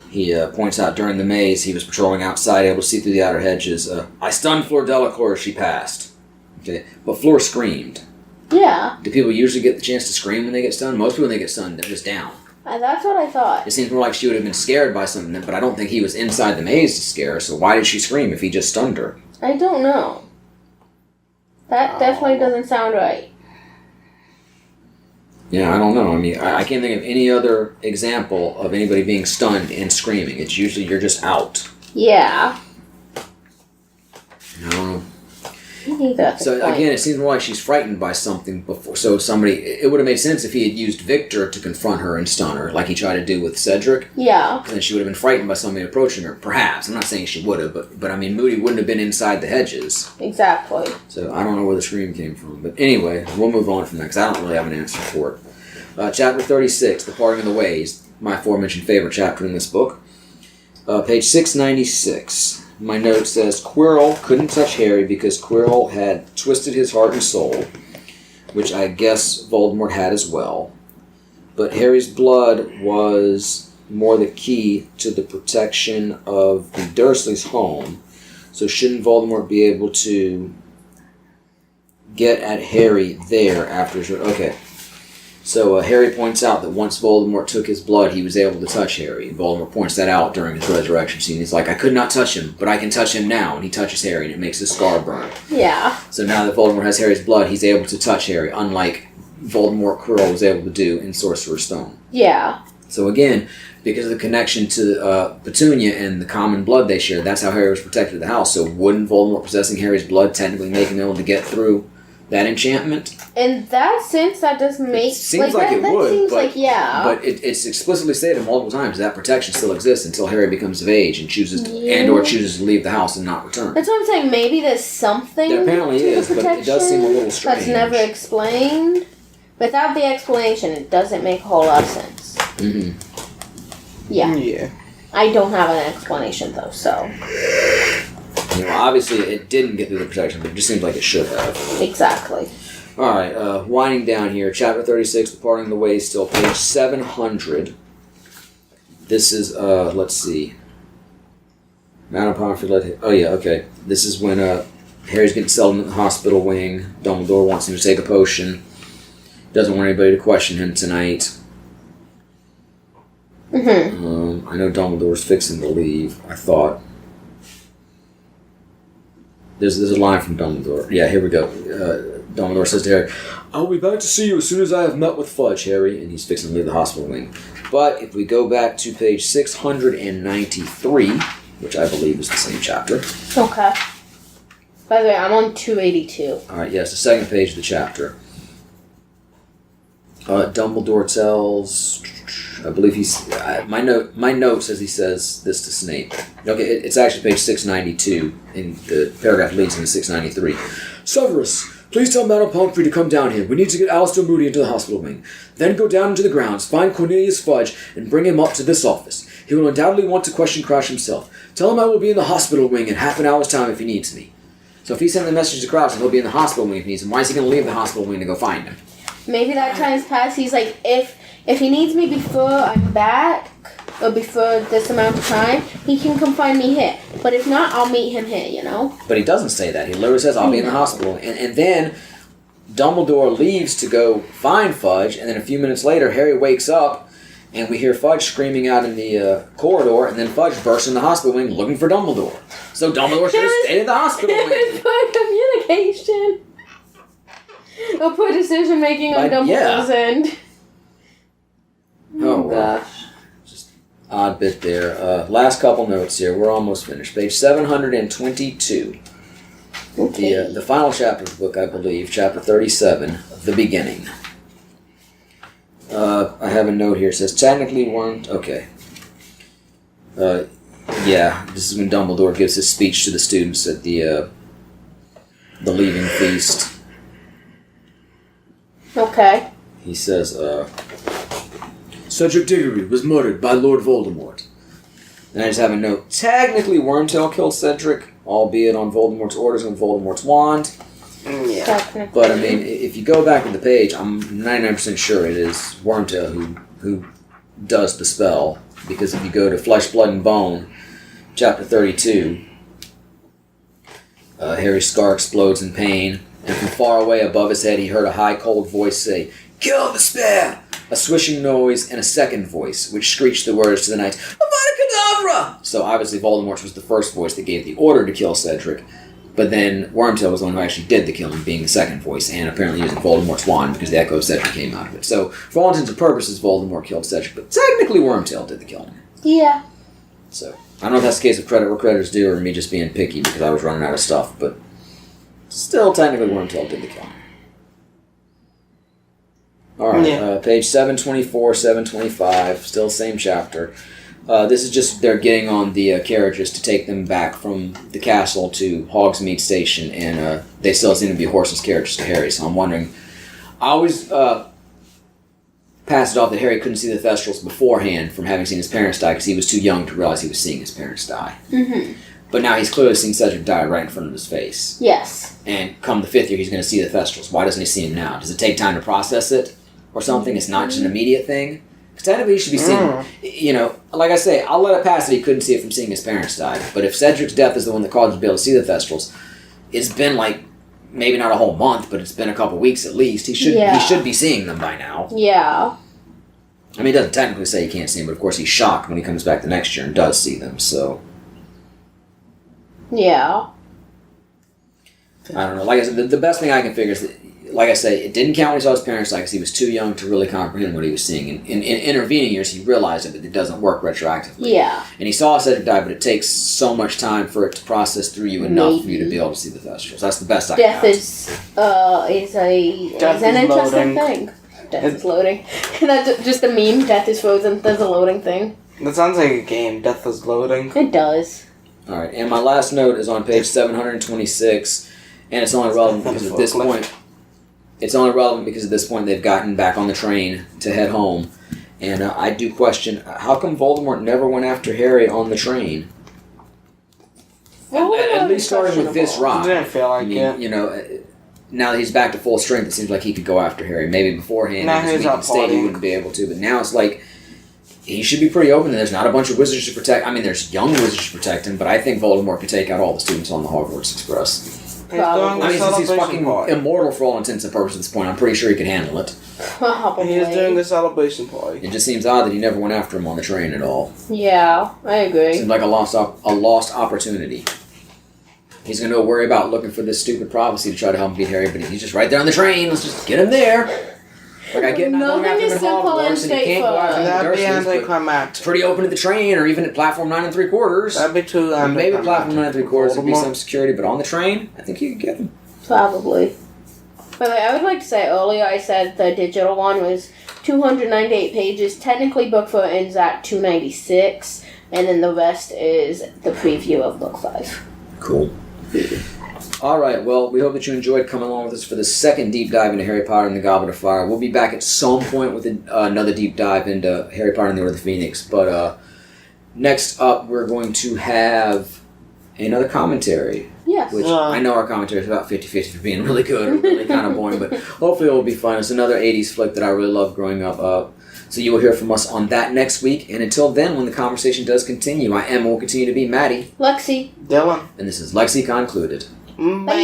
he points out during the maze he was patrolling outside, able to see through the outer hedges. I stunned Fleur Delacour as she passed. Okay, but Fleur screamed. Yeah. Do people usually get the chance to scream when they get stunned? Most people, when they get stunned, they're just down. That's what I thought. It seems more like she would have been scared by something, but I don't think he was inside the maze to scare her, so why did she scream if he just stunned her? I don't know. That definitely doesn't sound right. Yeah, I don't know. I mean, I can't think of any other example of anybody being stunned and screaming. It's usually you're just out. Yeah. I don't know. I think that's So again, it seems more like she's frightened by something before. So it would have made sense if he had used Victor to confront her and stun her, like he tried to do with Cedric. Yeah. And then she would have been frightened by somebody approaching her. Perhaps. I'm not saying she would have, but I mean, Moody wouldn't have been inside the hedges. Exactly. So I don't know where the scream came from. But anyway, we'll move on from that because I don't really have an answer for it. Chapter 36, The Parting of the Ways, my aforementioned favorite chapter in this book. Page 696. My note says, Quirrell couldn't touch Harry because Quirrell had twisted his heart and soul, which I guess Voldemort had as well. But Harry's blood was more the key to the protection of the Dursleys' home, so shouldn't Voldemort be able to get at Harry there after his... Okay. So Harry points out that once Voldemort took his blood, he was able to touch Harry. And Voldemort points that out during his resurrection scene. He's like, I could not touch him, but I can touch him now. And he touches Harry, and it makes his scar burn. Yeah. So now that Voldemort has Harry's blood, he's able to touch Harry, unlike Voldemort Quirrell was able to do in Sorcerer's Stone. Yeah. So again, because of the connection to Petunia and the common blood they share, that's how Harry was protected in the house. So wouldn't Voldemort possessing Harry's blood technically make him able to get through that enchantment? In that sense, that does make... It seems like it that would, seems but, like, yeah. But it's explicitly stated multiple times that protection still exists until Harry becomes of age and chooses or chooses to leave the house and not return. That's what I'm saying. Maybe there's something There apparently to is, the but protection it does seem a little strange. that's never explained. Without the explanation, it doesn't make a whole lot of sense. Mm-hmm. Yeah. Yeah. I don't have an explanation, though, so... You know, obviously it didn't get through the protection, but it just seems like it should have. Exactly. Alright, winding down here, chapter 36, The Parting of the Ways, still page 700. This is, let's see. Madame Pomfrey let him... Oh yeah, okay. This is when Harry's getting settled in the hospital wing. Dumbledore wants him to take a potion. Doesn't want anybody to question him tonight. Mm-hmm. I know Dumbledore's fixing to leave, I thought. There's a line from Dumbledore. Yeah, here we go. Dumbledore says to Harry, I'll be back to see you as soon as I have met with Fudge, Harry. And he's fixing to leave the hospital wing. But if we go back to page 693, which I believe is the same chapter. Okay. By the way, I'm on 282. Alright, yes, the second page of the chapter. Dumbledore tells... I believe he's... my note says he says this to Snape. Okay, it's actually page 692, and the paragraph leads into 693. Severus, please tell Madame Pomfrey to come down here. We need to get Alistair Moody into the hospital wing. Then go down into the grounds, find Cornelius Fudge, and bring him up to this office. He will undoubtedly want to question Crouch himself. Tell him I will be in the hospital wing in half an hour's time if he needs me. So if he sent the message to Crouch and he'll be in the hospital wing if he needs him, why is he going to leave the hospital wing to go find him? Maybe that time's passed. He's like, if he needs me before I'm back, or before this amount of time, he can come find me here. But if not, I'll meet him here, you know? But he doesn't say that. He literally says, I'll be in the hospital. And then Dumbledore leaves to go find Fudge, and then a few minutes later, Harry wakes up, and we hear Fudge screaming out in the corridor, and then Fudge bursts in the hospital wing looking for Dumbledore. So Dumbledore should have stayed in the hospital wing. Poor communication. Or poor decision making on Dumbledore's end. Oh, gosh. Just odd bit there. Last couple notes here. We're almost finished. Page 722. Okay. The final chapter of the book, I believe, chapter 37, The Beginning. I have a note here. It says, technically weren't... Okay. Yeah, this is when Dumbledore gives his speech to the students at the leaving feast. Okay. He says, Cedric Diggory was murdered by Lord Voldemort. And I just have a note. Technically, Wormtail killed Cedric, albeit on Voldemort's orders and Voldemort's wand. Yeah. But, I mean, if you go back to the page, I'm 99% sure it is Wormtail who does the spell. Because if you go to Flesh, Blood, and Bone, chapter 32, Harry's scar explodes in pain, and from far away above his head he heard a high, cold voice say, "Kill the spare!" A swishing noise and a second voice, which screeched the words to the knights, "Avada Kedavra!" So obviously Voldemort was the first voice that gave the order to kill Cedric, but then Wormtail was the one who actually did the killing, being the second voice, and apparently using Voldemort's wand because the echo of Cedric came out of it. So, for all intents and purposes, Voldemort killed Cedric, but technically Wormtail did the killing. Yeah. So, I don't know if that's the case of credit where credit's due or me just being picky because I was running out of stuff, but still, technically Wormtail did the killing. Alright, page 724, 725, still same chapter. This is just they're getting on the carriages to take them back from the castle to Hogsmeade Station, and they still seem to be horseless carriages to Harry, so I'm wondering... I always passed it off that Harry couldn't see the Thestrals beforehand from having seen his parents die because he was too young to realize he was seeing his parents die. Mm-hmm. But now he's clearly seen Cedric die right in front of his face. Yes. And come the 5th year, he's going to see the Thestrals. Why doesn't he see him now? Does it take time to process it or something? It's not just an immediate thing? Because technically he should be seeing, you know, like I say, I'll let it pass that he couldn't see it from seeing his parents die. But if Cedric's death is the one that caused him to be able to see the Thestrals, it's been like, maybe not a whole month, but it's been a couple weeks at least. He should be seeing them by now. Yeah. I mean, he doesn't technically say he can't see them, but of course he's shocked when he comes back the next year and does see them, so... Yeah. I don't know. Like I said, the best thing I can figure is that, like I say, it didn't count when he saw his parents die because he was too young to really comprehend what he was seeing. In intervening years, he realized it, but it doesn't work retroactively. Yeah. And he saw Cedric die, but it takes so much time for it to process through you enough for you to be able to see the Thestrals. That's the best I can Death is an interesting thing. Death is loading. That's just a meme. Death is frozen. There's a loading thing. That sounds like a game. Death is loading. It does. All right, and my last note is on page 726, and it's only relevant because at this point... It's only relevant because at this point they've gotten back on the train to head home. And I do question, how come Voldemort never went after Harry on the train? At least starting with this rock. I didn't feel like it. You know, now that he's back to full strength, it seems like he could go after Harry. Maybe beforehand, now in his weakened state, he wouldn't be able to. But now it's like, he should be pretty open. There's not a bunch of wizards to protect. I mean, there's young wizards to protect him, but I think Voldemort could take out all the students on the Hogwarts Express. Probably. I mean, since he's fucking immortal for all intents and purposes at this point, I'm pretty sure he could handle it. Probably. He's doing the celebration party. It just seems odd that he never went after him on the train at all. Yeah, I agree. Seems like a lost opportunity. He's going to worry about looking for this stupid prophecy to try to help him beat Harry, but he's just right there on the train. Let's just get him there. Like I get not going after him at Hogwarts, and he can't go after him at That'd be Dursley's, anticlimactic. it's pretty open at the train, or even at platform 9 3/4. That'd be too anticlimactic. Maybe platform 9 3/4 would be some security, but on the train, I think you could get him. Probably. But I would like to say earlier I said the digital one was 298 pages. Technically, book 4 ends at 296, and then the rest is the preview of book 5. Cool. All right, well, we hope that you enjoyed coming along with us for the second deep dive into Harry Potter and the Goblet of Fire. We'll be back at some point with another deep dive into Harry Potter and the Order of the Phoenix, but next up we're going to have another commentary. Yes. Which I know our commentary is about 50-50 for being really good or really kind of boring, but hopefully it will be fun. It's another 80s flick that I really loved growing up. So you will hear from us on that next week. And until then, when the conversation does continue, I am and will continue to be Maddie. Lexi. Dylan. And this is LexiCon Concluded. Bye.